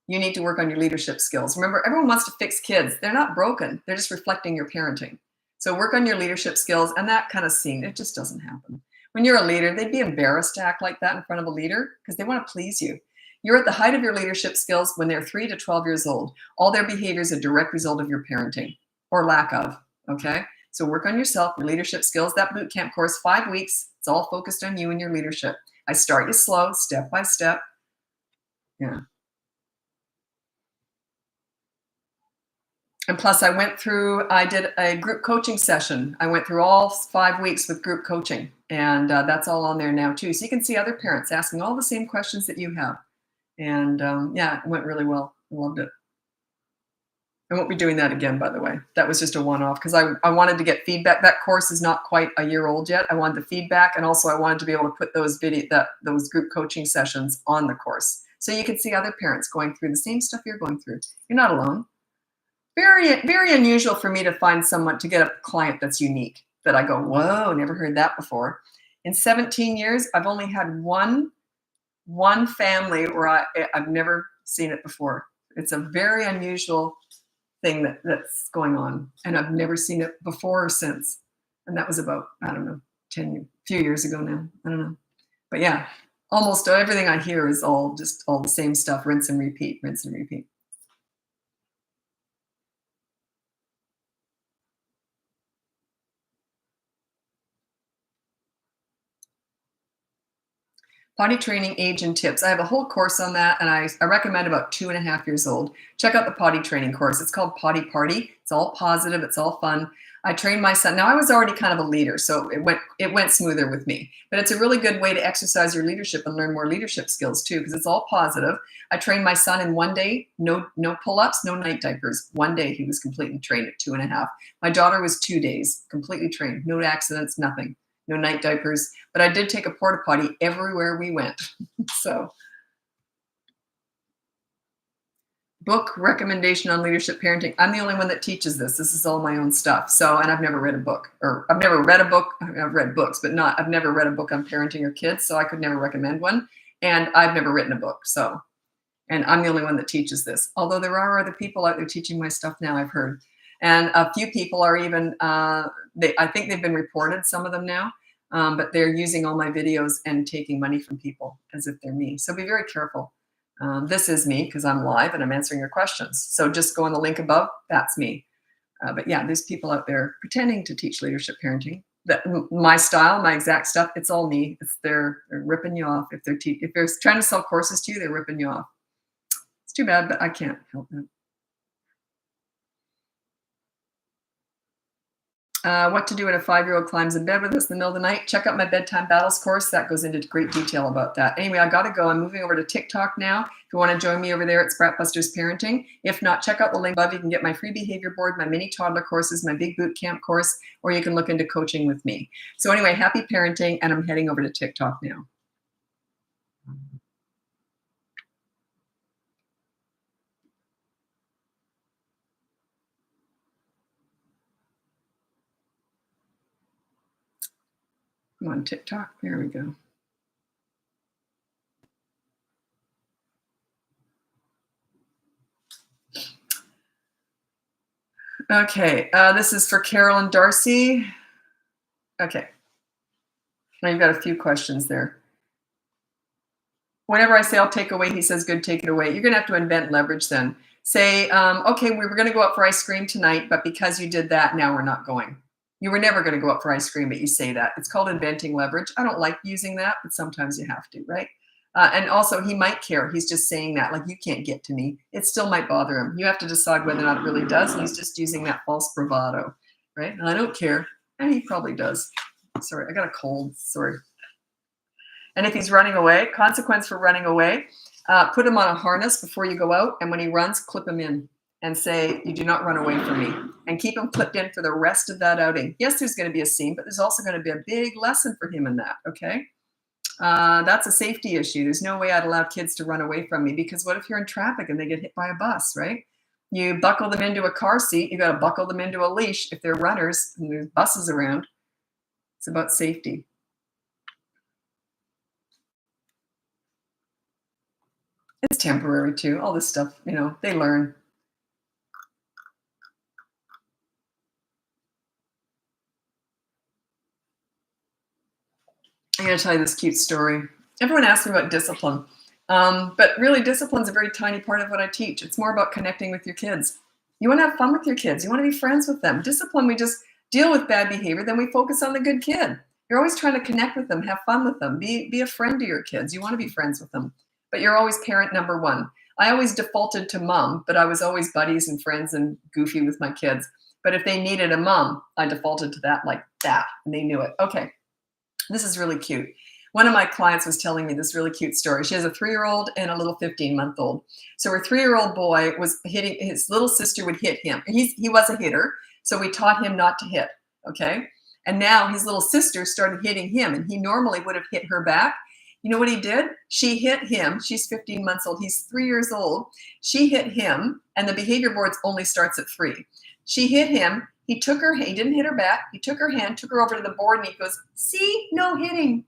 Speaker 1: You need to work on your leadership skills. Remember, everyone wants to fix kids. They're not broken. They're just reflecting your parenting. So work on your leadership skills, and that kind of scene, it just doesn't happen. When you're a leader, they'd be embarrassed to act like that in front of a leader because they want to please you. You're at the height of your leadership skills when they're 3 to 12 years old. All their behavior is a direct result of your parenting or lack of, okay? So work on yourself, your leadership skills. That boot camp course, 5 weeks, it's all focused on you and your leadership. I start you slow, step by step. Yeah. And plus I did a group coaching session. I went through all 5 weeks with group coaching, and that's all on there now too. So you can see other parents asking all the same questions that you have. And yeah, it went really well. I loved it. I won't be doing that again, by the way. That was just a one-off because I wanted to get feedback. That course is not quite a year old yet. I wanted the feedback, and also I wanted to be able to put those group coaching sessions on the course. So you can see other parents going through the same stuff you're going through. You're not alone. Very, very unusual for me to find someone, to get a client that's unique, that I go, whoa, never heard that before. In 17 years, I've only had one family where I've never seen it before. It's a very unusual thing that's going on, and I've never seen it before or since. And that was about, I don't know, a few years ago now. I don't know. But yeah, almost everything I hear is all the same stuff, rinse and repeat, rinse and repeat. Potty training, age, and tips. I have a whole course on that, and I recommend about 2.5 years old. Check out the potty training course. It's called Potty Party. It's all positive. It's all fun. I trained my son. Now, I was already kind of a leader, so it went smoother with me. But it's a really good way to exercise your leadership and learn more leadership skills too, because it's all positive. I trained my son in 1 day. No pull-ups, no night diapers. 1 day he was completely trained at 2.5. My daughter was 2 days, completely trained. No accidents, nothing. No night diapers, but I did take a porta potty everywhere we went. So, book recommendation on leadership parenting. I'm the only one that teaches this. This is all my own stuff. So, and I've never read a book, or I've never read a book. I've read books, but I've never read a book on parenting or kids. So I could never recommend one. And I've never written a book. So, and I'm the only one that teaches this. Although there are other people out there teaching my stuff now, I've heard. And a few people are even, I think they've been reported, some of them now, but they're using all my videos and taking money from people as if they're me. So be very careful. This is me because I'm live and I'm answering your questions. So just go on the link above. That's me. But yeah, there's people out there pretending to teach leadership parenting. That my style, my exact stuff, it's all me. It's they're ripping you off. If they're trying to sell courses to you, they're ripping you off. It's too bad, but I can't help it. What to do when a 5-year-old climbs in bed with us in the middle of the night. Check out my bedtime battles course. That goes into great detail about that. Anyway, I got to go. I'm moving over to TikTok now. If you want to join me over there, it's Bratbusters Parenting. If not, check out the link above. You can get my free behavior board, my mini toddler courses, my big boot camp course, or you can look into coaching with me. So anyway, happy parenting, and I'm heading over to TikTok now. I'm on TikTok. There we go. Okay, this is for Carol and Darcy. Okay. Now you've got a few questions there. Whenever I say I'll take away, he says, good, take it away. You're going to have to invent leverage then. Say, okay, we were going to go out for ice cream tonight, but because you did that, now we're not going. You were never going to go out for ice cream, but you say that. It's called inventing leverage. I don't like using that, but sometimes you have to, right? And also, he might care. He's just saying that, like, you can't get to me. It still might bother him. You have to decide whether or not it really does. And he's just using that false bravado, right? And I don't care. And he probably does. Sorry, I got a cold. Sorry. And if he's running away, consequence for running away, put him on a harness before you go out. And when he runs, clip him in and say, you do not run away from me. And keep him clipped in for the rest of that outing. Yes, there's going to be a scene, but there's also going to be a big lesson for him in that, okay? That's a safety issue. There's no way I'd allow kids to run away from me, because what if you're in traffic and they get hit by a bus, right? You buckle them into a car seat. You got to buckle them into a leash if they're runners and there's buses around. It's about safety. It's temporary too. All this stuff, you know, they learn. I'm going to tell you this cute story. Everyone asks me about discipline, but really discipline is a very tiny part of what I teach. It's more about connecting with your kids. You want to have fun with your kids. You want to be friends with them. Discipline, we just deal with bad behavior, then we focus on the good kid. You're always trying to connect with them, have fun with them, be a friend to your kids. You want to be friends with them, but you're always parent number one. I always defaulted to mom, but I was always buddies and friends and goofy with my kids. But if they needed a mom, I defaulted to that like that, and they knew it. Okay. This is really cute. One of my clients was telling me this really cute story. She has a 3-year-old and a little 15-month-old. So her 3-year-old boy was hitting, his little sister would hit him. He was a hitter, so we taught him not to hit, okay? And now his little sister started hitting him, and he normally would have hit her back. You know what he did? She hit him. She's 15 months old. He's 3 years old. She hit him, and the behavior boards only starts at 3. She hit him. He took her, he didn't hit her back. He took her hand, took her over to the board, and he goes, see, no hitting.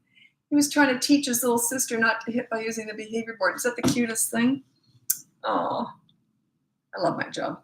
Speaker 1: He was trying to teach his little sister not to hit by using the behavior board. Is that the cutest thing? Oh, I love my job.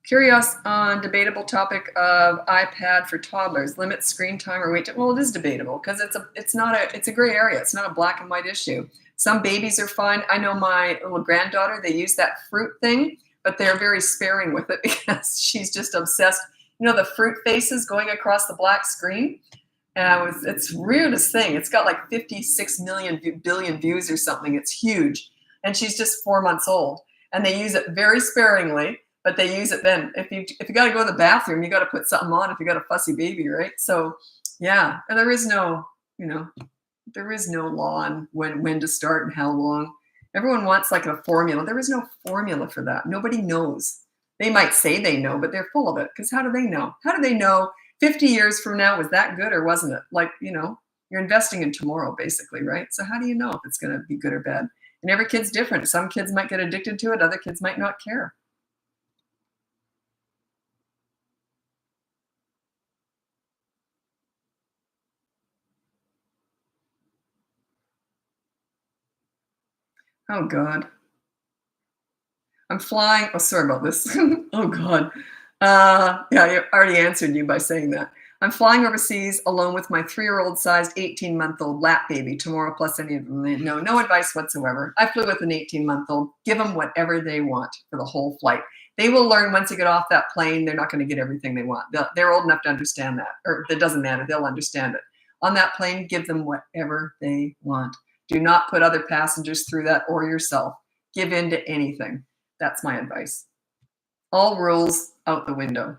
Speaker 1: Curious on debatable topic of iPad for toddlers, limit screen time or wait. Well, it is debatable because it's a gray area. It's not a black and white issue. Some babies are fine. I know my little granddaughter, they use that fruit thing, but they're very sparing with it because she's just obsessed. You know, the fruit faces going across the black screen? It's the weirdest thing. It's got like 56 billion views or something. It's huge. And she's just 4 months old. And they use it very sparingly, but they use it then. If you got to go to the bathroom, you got to put something on if you got a fussy baby, right? So yeah, and there is no, there is no law on when to start and how long. Everyone wants like a formula. There is no formula for that. Nobody knows. They might say they know, but they're full of it. Because how do they know? How do they know 50 years from now, was that good or wasn't it? Like, you're investing in tomorrow, basically, right? So how do you know if it's going to be good or bad? And every kid's different. Some kids might get addicted to it. Other kids might not care. Oh God. I'm flying. Oh, sorry about this. Oh God. Yeah, I already answered you by saying that. I'm flying overseas alone with my 3-year-old sized 18-month-old lap baby tomorrow, plus any of them. No, no advice whatsoever. I flew with an 18-month-old. Give them whatever they want for the whole flight. They will learn once they get off that plane, they're not going to get everything they want. They're old enough to understand that, or it doesn't matter. They'll understand it. On that plane, give them whatever they want. Do not put other passengers through that or yourself. Give in to anything. That's my advice. All rules out the window.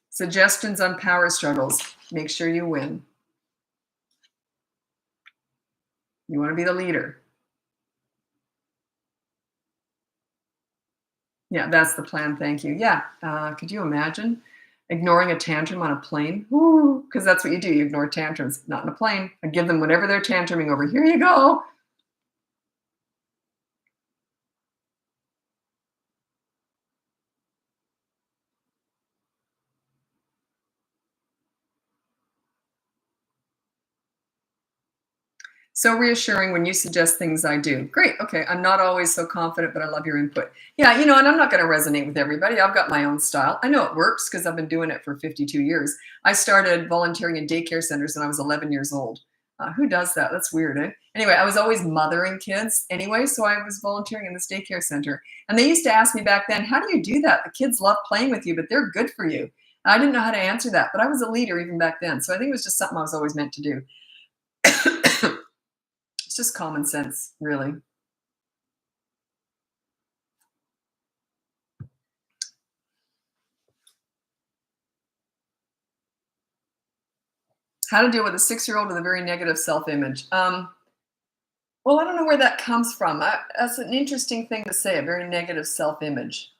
Speaker 1: Suggestions on power struggles. Make sure you win. You want to be the leader. Yeah, that's the plan. Thank you. Yeah. Could you imagine ignoring a tantrum on a plane? Because that's what you do. You ignore tantrums, not in a plane. I give them whatever they're tantruming over. Here you go. So reassuring when you suggest things I do. Great. Okay. I'm not always so confident, but I love your input. Yeah. And I'm not going to resonate with everybody. I've got my own style. I know it works because I've been doing it for 52 years. I started volunteering in daycare centers when I was 11 years old. Who does that? That's weird. Eh? Anyway, I was always mothering kids anyway. So I was volunteering in this daycare center. And they used to ask me back then, how do you do that? The kids love playing with you, but they're good for you. And I didn't know how to answer that, but I was a leader even back then. So I think it was just something I was always meant to do. It's just common sense, really. How to deal with a 6-year-old with a very negative self-image. Well, I don't know where that comes from. That's an interesting thing to say, a very negative self-image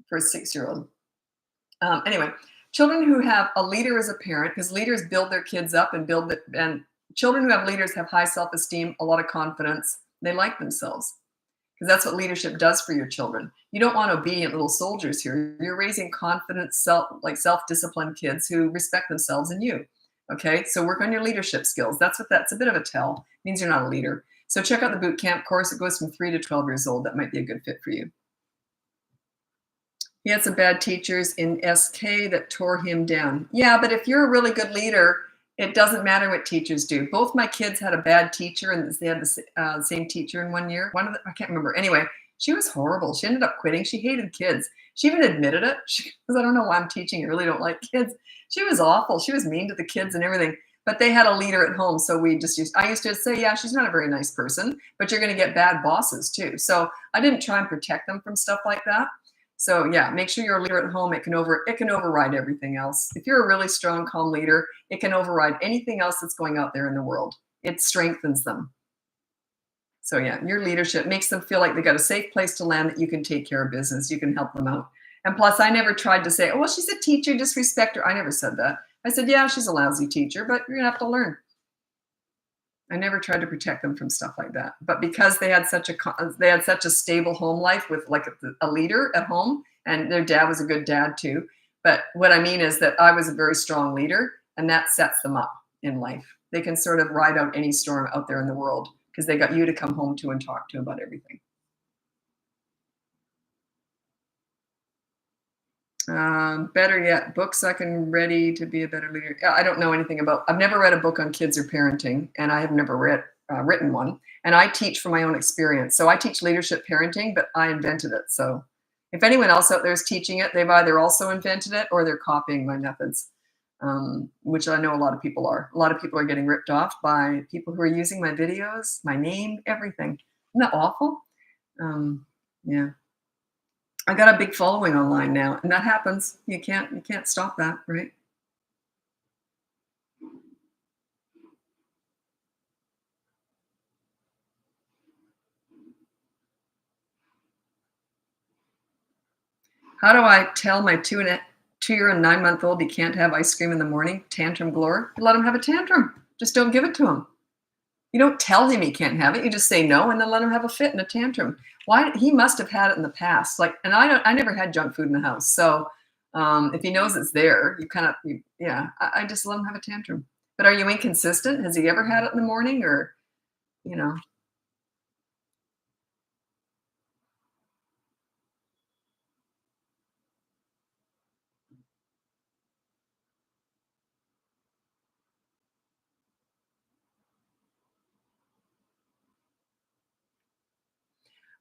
Speaker 1: for a 6-year-old. Anyway, children who have a leader as a parent, because leaders build their kids up and and children who have leaders have high self-esteem, a lot of confidence. They like themselves because that's what leadership does for your children. You don't want obedient little soldiers here. You're raising confident, self-disciplined kids who respect themselves and you. Okay, so work on your leadership skills. That's a bit of a tell. It means you're not a leader. So check out the boot camp course. It goes from 3 to 12 years old. That might be a good fit for you. He had some bad teachers in SK that tore him down. Yeah, but if you're a really good leader, it doesn't matter what teachers do. Both my kids had a bad teacher, and they had the same teacher in one year. I can't remember. Anyway, she was horrible. She ended up quitting. She hated kids. She even admitted it. Because I don't know why I'm teaching. I really don't like kids. She was awful. She was mean to the kids and everything. But they had a leader at home, so I used to say, yeah, she's not a very nice person, but you're going to get bad bosses too. So I didn't try and protect them from stuff like that. So yeah, make sure you're a leader at home. It can override everything else. If you're a really strong, calm leader, it can override anything else that's going out there in the world. It strengthens them. So yeah, your leadership makes them feel like they got a safe place to land, that you can take care of business, you can help them out. And plus, I never tried to say, oh, well, she's a teacher, disrespect her. I never said that. I said, yeah, she's a lousy teacher, but you're gonna have to learn. I never tried to protect them from stuff like that. But because they had such a stable home life with like a leader at home, and their dad was a good dad too. But what I mean is that I was a very strong leader, and that sets them up in life. They can sort of ride out any storm out there in the world because they got you to come home to and talk to about everything. Better yet, books I can ready to be a better leader. I don't know anything about. I've never read a book on kids or parenting, and I have never written one. And I teach from my own experience. So I teach leadership parenting, but I invented it. So if anyone else out there is teaching it, they've either also invented it or they're copying my methods, which I know a lot of people are. A lot of people are getting ripped off by people who are using my videos, my name, everything. Isn't that awful? Yeah. I got a big following online now, and that happens. You can't stop that, right? How do I tell my 2-year and 9-month-old he can't have ice cream in the morning? Tantrum galore. Let him have a tantrum. Just don't give it to him. You don't tell him he can't have it. You just say no, and then let him have a fit and a tantrum. Why? He must have had it in the past. And I never had junk food in the house. So if he knows it's there, yeah, I just let him have a tantrum. But are you inconsistent? Has he ever had it in the morning or, you know?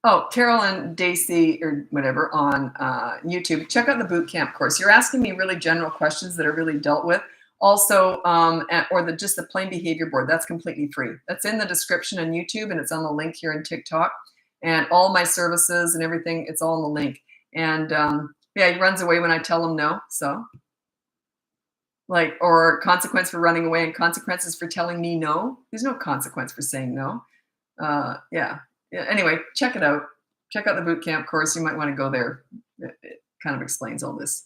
Speaker 1: Oh, Carol and Daisy or whatever on YouTube. Check out the boot camp course. You're asking me really general questions that are really dealt with. Also, or just the plain behavior board. That's completely free. That's in the description on YouTube, and it's on the link here in TikTok. And all my services and everything, it's all in the link. And yeah, he runs away when I tell him no. So, like, or consequence for running away and consequences for telling me no. There's no consequence for saying no. Yeah. Yeah. Anyway, check it out. Check out the boot camp course. You might want to go there. It kind of explains all this.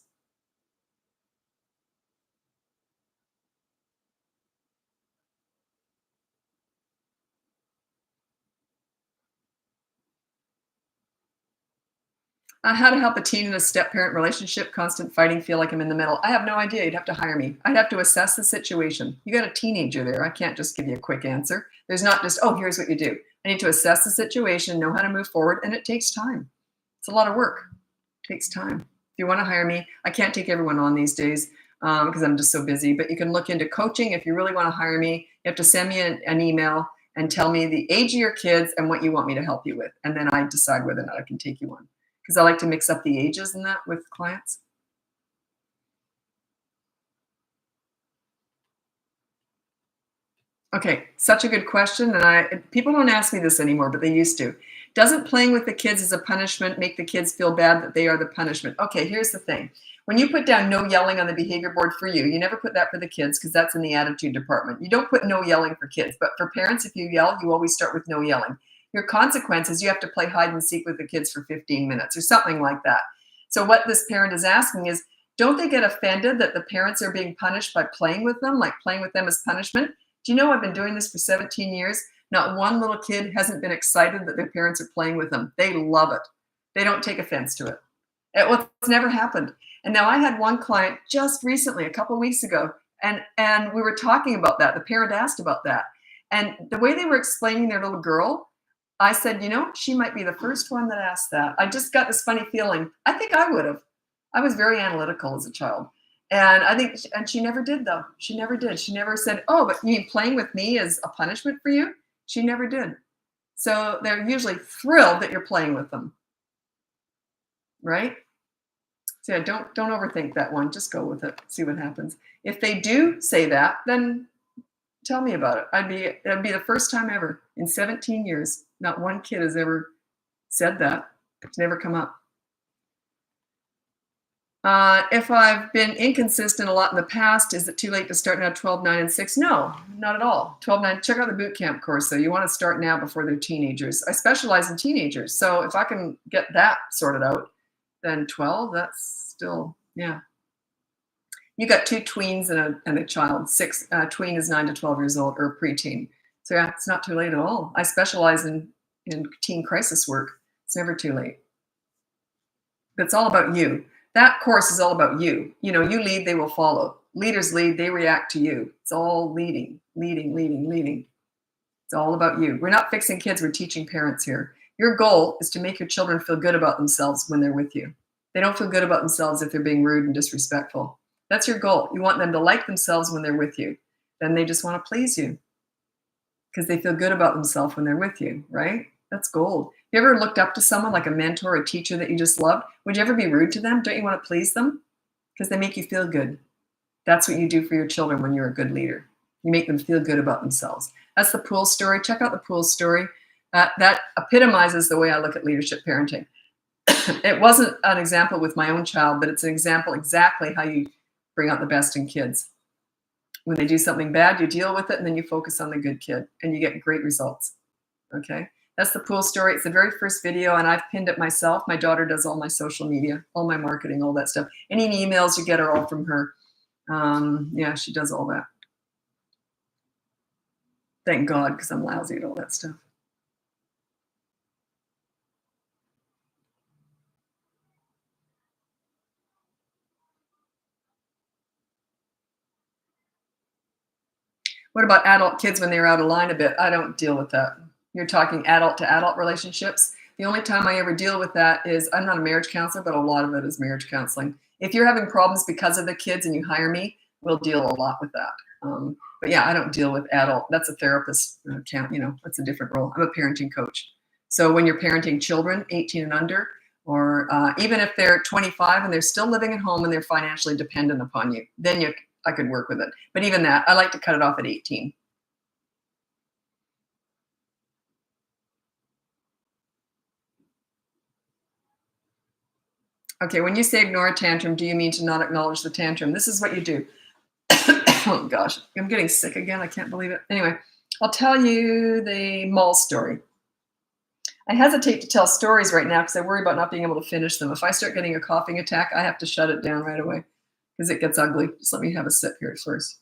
Speaker 1: How to help a teen in a step-parent relationship, constant fighting, feel like I'm in the middle. I have no idea. You'd have to hire me. I'd have to assess the situation. You got a teenager there. I can't just give you a quick answer. There's not just, oh, here's what you do. I need to assess the situation, know how to move forward, and it takes time. It's a lot of work. It takes time. If you want to hire me, I can't take everyone on these days because I'm just so busy, but you can look into coaching. If you really want to hire me, you have to send me an email and tell me the age of your kids and what you want me to help you with. And then I decide whether or not I can take you on because I like to mix up the ages and that with clients. Okay, such a good question, and people don't ask me this anymore, but they used to. Doesn't playing with the kids as a punishment make the kids feel bad that they are the punishment? Okay, here's the thing. When you put down no yelling on the behavior board for you never put that for the kids because that's in the attitude department. You don't put no yelling for kids, but for parents, if you yell, you always start with no yelling. Your consequence is you have to play hide and seek with the kids for 15 minutes or something like that. So what this parent is asking is, don't they get offended that the parents are being punished by playing with them, like playing with them as punishment? Do you know I've been doing this for 17 years? Not one little kid hasn't been excited that their parents are playing with them. They love it. They don't take offense to it. It's never happened. And now I had one client just recently, a couple of weeks ago, and we were talking about that. The parent asked about that. And the way they were explaining their little girl, I said, she might be the first one that asked that. I just got this funny feeling. I think I would have. I was very analytical as a child. And I think, and she never did though. She never did. She never said, oh, but you mean playing with me is a punishment for you? She never did. So they're usually thrilled that you're playing with them, right? So yeah, don't overthink that one. Just go with it. See what happens. If they do say that, then tell me about it. That'd be the first time ever in 17 years. Not one kid has ever said that. It's never come up. If I've been inconsistent a lot in the past, is it too late to start now 12, 9, and 6? No, not at all. 12, 9, check out the boot camp course. So you want to start now before they're teenagers. I specialize in teenagers. So if I can get that sorted out, then 12, that's still, yeah. You got 2 tweens and a child. Tween is 9 to 12 years old or preteen. So yeah, it's not too late at all. I specialize in teen crisis work. It's never too late. But it's all about you. That course is all about you. You lead, they will follow. Leaders lead, they react to you. It's all leading, leading, leading, leading. It's all about you. We're not fixing kids, we're teaching parents here. Your goal is to make your children feel good about themselves when they're with you. They don't feel good about themselves if they're being rude and disrespectful. That's your goal. You want them to like themselves when they're with you. Then they just want to please you because they feel good about themselves when they're with you, right? That's gold. You ever looked up to someone like a mentor or a teacher that you just loved? Would you ever be rude to them? Don't you want to please them? Because they make you feel good. That's what you do for your children when you're a good leader. You make them feel good about themselves. That's the pool story. Check out the pool story. That epitomizes the way I look at leadership parenting. It wasn't an example with my own child, but it's an example exactly how you bring out the best in kids. When they do something bad, you deal with it, and then you focus on the good kid, and you get great results. Okay? That's the pool story. It's the very first video, and I've pinned it myself. My daughter does all my social media, all my marketing, all that stuff. Any emails you get are all from her. Yeah, she does all that. Thank God, because I'm lousy at all that stuff. What about adult kids when they're out of line a bit? I don't deal with that. You're talking adult to adult relationships. The only time I ever deal with that is I'm not a marriage counselor, but a lot of it is marriage counseling. If you're having problems because of the kids and you hire me, we'll deal a lot with that. But yeah, I don't deal with adult. That's a therapist account. That's a different role. I'm a parenting coach. So when you're parenting children 18 and under, or even if they're 25 and they're still living at home and they're financially dependent upon you, then I could work with it. But even that, I like to cut it off at 18. Okay, when you say ignore a tantrum, do you mean to not acknowledge the tantrum? This is what you do. Oh gosh, I'm getting sick again. I can't believe it. Anyway, I'll tell you the mall story. I hesitate to tell stories right now because I worry about not being able to finish them. If I start getting a coughing attack, I have to shut it down right away because it gets ugly. Just let me have a sip here first.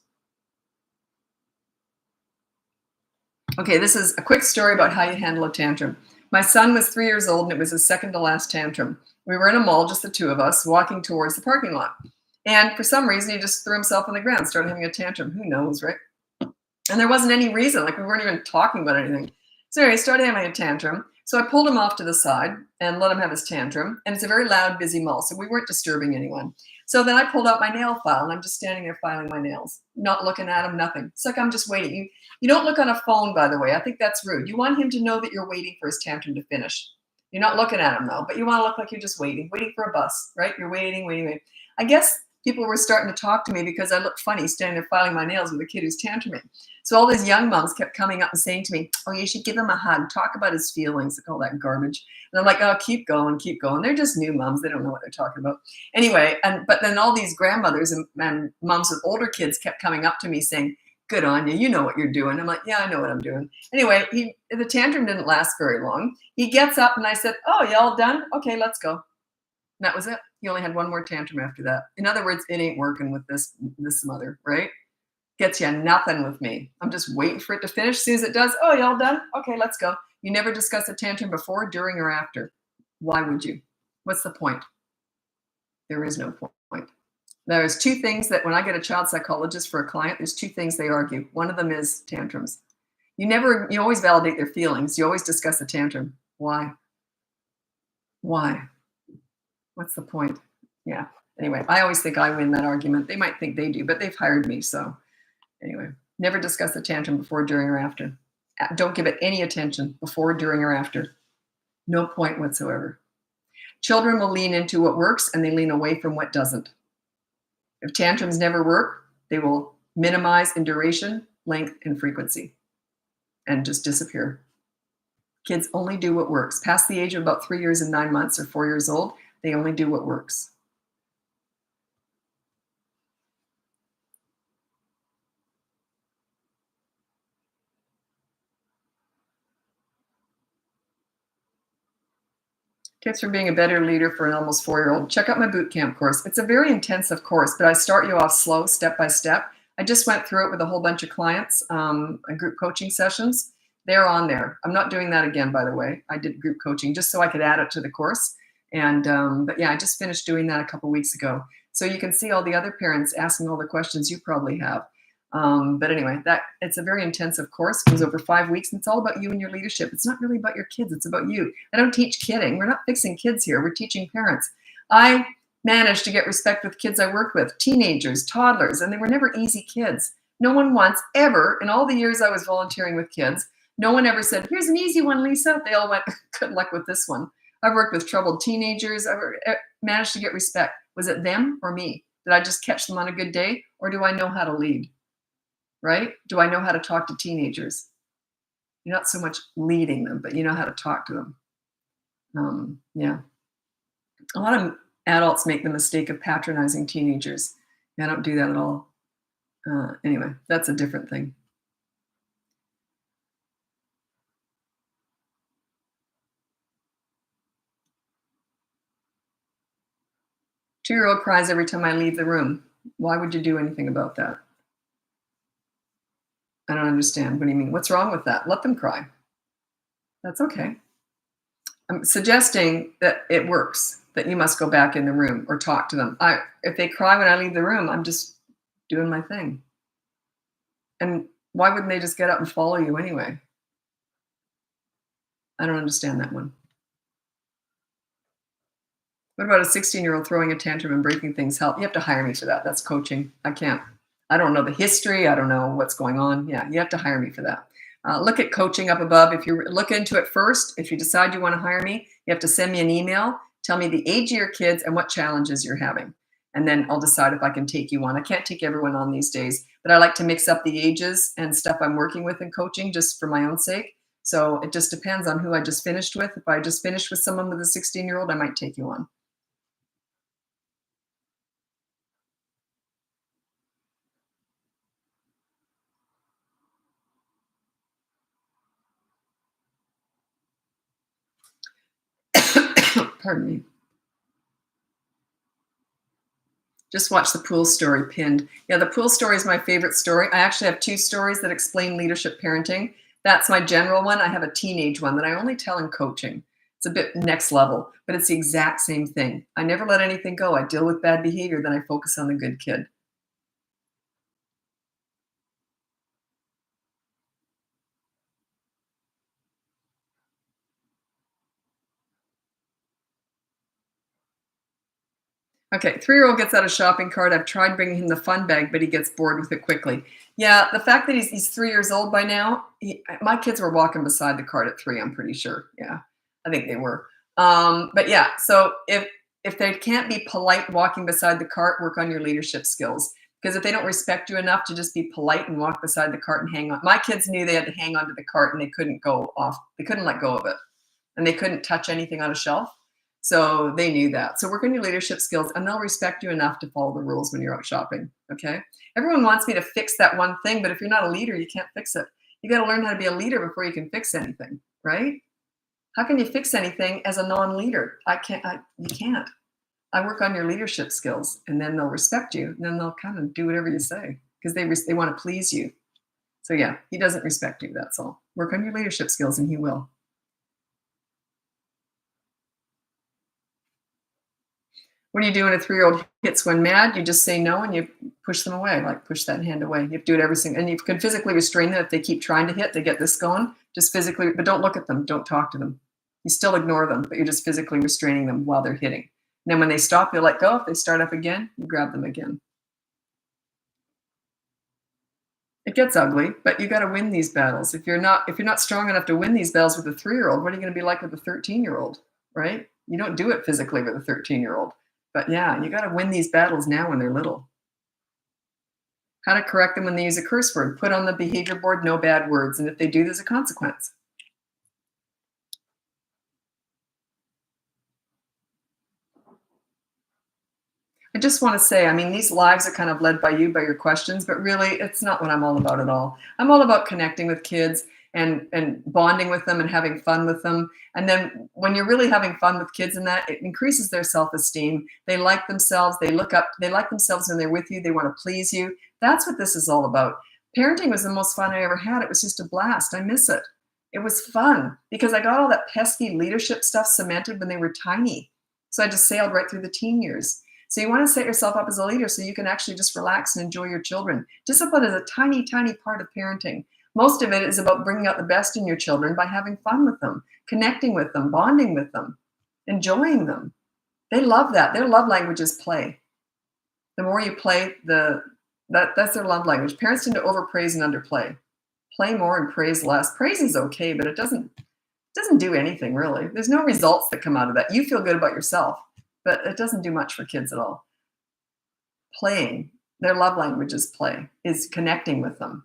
Speaker 1: Okay, this is a quick story about how you handle a tantrum. My son was 3 years old and it was his second to last tantrum. We were in a mall, just the two of us, walking towards the parking lot. And for some reason, he just threw himself on the ground, started having a tantrum. Who knows, right? And there wasn't any reason. Like, we weren't even talking about anything. So anyway, he started having a tantrum. So I pulled him off to the side and let him have his tantrum. And it's a very loud, busy mall, so we weren't disturbing anyone. So then I pulled out my nail file, and I'm just standing there filing my nails, not looking at him, nothing. It's like I'm just waiting. You don't look on a phone, by the way. I think that's rude. You want him to know that you're waiting for his tantrum to finish. You're not looking at him, though, but you want to look like you're just waiting for a bus, right? You're waiting. I guess people were starting to talk to me because I looked funny standing there filing my nails with a kid who's tantruming. So all these young moms kept coming up and saying to me, oh, you should give him a hug, talk about his feelings, like all that garbage. And I'm like, oh, keep going. They're just new moms. They don't know what they're talking about. Anyway, but then all these grandmothers and moms with older kids kept coming up to me saying, good on you. You know what you're doing. I'm like, yeah, I know what I'm doing. Anyway, the tantrum didn't last very long. He gets up and I said, oh, y'all done? Okay, let's go. And that was it. He only had one more tantrum after that. In other words, it ain't working with this mother, right? Gets you nothing with me. I'm just waiting for it to finish. As soon as it does, oh, y'all done? Okay, let's go. You never discuss a tantrum before, during, or after. Why would you? What's the point? There is no point. There's two things that when I get a child psychologist for a client, there's two things they argue. One of them is tantrums. You always validate their feelings. You always discuss a tantrum. Why? What's the point? Yeah. Anyway, I always think I win that argument. They might think they do, but they've hired me. So anyway, never discuss the tantrum before, during, or after. Don't give it any attention before, during, or after. No point whatsoever. Children will lean into what works and they lean away from what doesn't. If tantrums never work, they will minimize in duration, length, and frequency and just disappear. Kids only do what works. Past the age of about 3 years and 9 months or 4 years old, they only do what works. Tips for being a better leader for an almost 4-year-old. Check out my boot camp course. It's a very intensive course, but I start you off slow, step by step. I just went through it with a whole bunch of clients, group coaching sessions. They're on there. I'm not doing that again, by the way. I did group coaching just so I could add it to the course. And but yeah, I just finished doing that a couple weeks ago. So you can see all the other parents asking all the questions you probably have. But anyway, it's a very intensive course. It goes over 5 weeks, and it's all about you and your leadership. It's not really about your kids. It's about you. I don't teach kidding. We're not fixing kids here. We're teaching parents. I managed to get respect with kids I worked with, teenagers, toddlers, and they were never easy kids. No one once ever, in all the years I was volunteering with kids, no one ever said, here's an easy one, Lisa. They all went, good luck with this one. I've worked with troubled teenagers. I've managed to get respect. Was it them or me? Did I just catch them on a good day, or do I know how to lead? Right? Do I know how to talk to teenagers? You're not so much leading them, but you know how to talk to them. Yeah. A lot of adults make the mistake of patronizing teenagers. I don't do that at all. Anyway, that's a different thing. Two-year-old cries every time I leave the room. Why would you do anything about that? I don't understand. What do you mean? What's wrong with that? Let them cry. That's okay. I'm suggesting that it works, that you must go back in the room or talk to them. If they cry when I leave the room, I'm just doing my thing. And Why wouldn't they just get up and follow you anyway? I don't understand that one. What about a 16-year-old throwing a tantrum and breaking things help? You have to hire me for that. That's coaching. I can't. I don't know the history. I don't know what's going on. Yeah, you have to hire me for that. Look at coaching up above. If you look into it first, if you decide you want to hire me, you have to send me an email. Tell me the age of your kids and what challenges you're having. And then I'll decide if I can take you on. I can't take everyone on these days, but I like to mix up the ages and stuff I'm working with in coaching just for my own sake. So it just depends on who I just finished with. If I just finished with someone with a 16-year-old, I might take you on. Pardon me. Just watch the pool story pinned. Yeah, the pool story is my favorite story. I actually have two stories that explain leadership parenting. That's my general one. I have a teenage one that I only tell in coaching. It's a bit next level, but it's the exact same thing. I never let anything go. I deal with bad behavior, then I focus on the good kid. Okay, 3-year-old gets out a shopping cart. I've tried bringing him the fun bag, but he gets bored with it quickly. Yeah, the fact that he's 3 years old by now, my kids were walking beside the cart at 3, I'm pretty sure. Yeah, I think they were. But yeah, so if they can't be polite walking beside the cart, work on your leadership skills. Because if they don't respect you enough to just be polite and walk beside the cart and hang on, my kids knew they had to hang onto the cart and they couldn't go off. They couldn't let go of it, and they couldn't touch anything on a shelf. So they knew that. So work on your leadership skills and they'll respect you enough to follow the rules when you're out shopping. Okay. Everyone wants me to fix that one thing, but if you're not a leader, you can't fix it. You got to learn how to be a leader before you can fix anything, right? How can you fix anything as a non-leader? You can't. I work on your leadership skills and then they'll respect you and then they'll kind of do whatever you say because they want to please you. So yeah, he doesn't respect you. That's all. Work on your leadership skills and he will. What do you do when a 3-year-old hits when mad? You just say no and you push them away, like push that hand away. You have to do it every single, and you can physically restrain them if they keep trying to hit. They get this going. Just physically, but don't look at them. Don't talk to them. You still ignore them, but you're just physically restraining them while they're hitting. And then when they stop, you let go. If they start up again, you grab them again. It gets ugly, but you got to win these battles. If you're not strong enough to win these battles with a 3-year-old, what are you going to be like with a 13-year-old? Right? You don't do it physically with a 13-year-old. But yeah, you got to win these battles now when they're little. How to correct them when they use a curse word. Put on the behavior board, no bad words. And if they do, there's a consequence. I just want to say, I mean, these lives are kind of led by you, by your questions, but really it's not what I'm all about at all. I'm all about connecting with kids and bonding with them and having fun with them. And then when you're really having fun with kids in that, it increases their self-esteem. They like themselves. They look up. They like themselves when they're with you. They want to please you. That's what this is all about. Parenting was the most fun I ever had. It was just a blast. I miss it. It was fun because I got all that pesky leadership stuff cemented when they were tiny. So I just sailed right through the teen years. So you want to set yourself up as a leader so you can actually just relax and enjoy your children. Discipline is a tiny, tiny part of parenting. Most of it is about bringing out the best in your children by having fun with them, connecting with them, bonding with them, enjoying them. They love that. Their love language is play. The more you play, that's their love language. Parents tend to overpraise and underplay. Play more and praise less. Praise is okay, but it doesn't do anything really. There's no results that come out of that. You feel good about yourself, but it doesn't do much for kids at all. Playing, their love language is play, is connecting with them.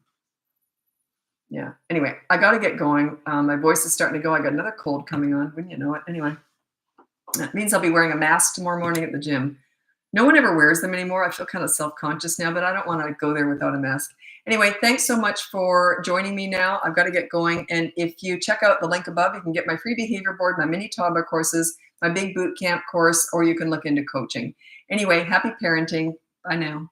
Speaker 1: Yeah. Anyway, I got to get going. My voice is starting to go. I got another cold coming on. Wouldn't you know it? Anyway, that means I'll be wearing a mask tomorrow morning at the gym. No one ever wears them anymore. I feel kind of self-conscious now, but I don't want to go there without a mask. Anyway, thanks so much for joining me now. I've got to get going. And if you check out the link above, you can get my free behavior board, my mini toddler courses, my big boot camp course, or you can look into coaching. Anyway, happy parenting. Bye now.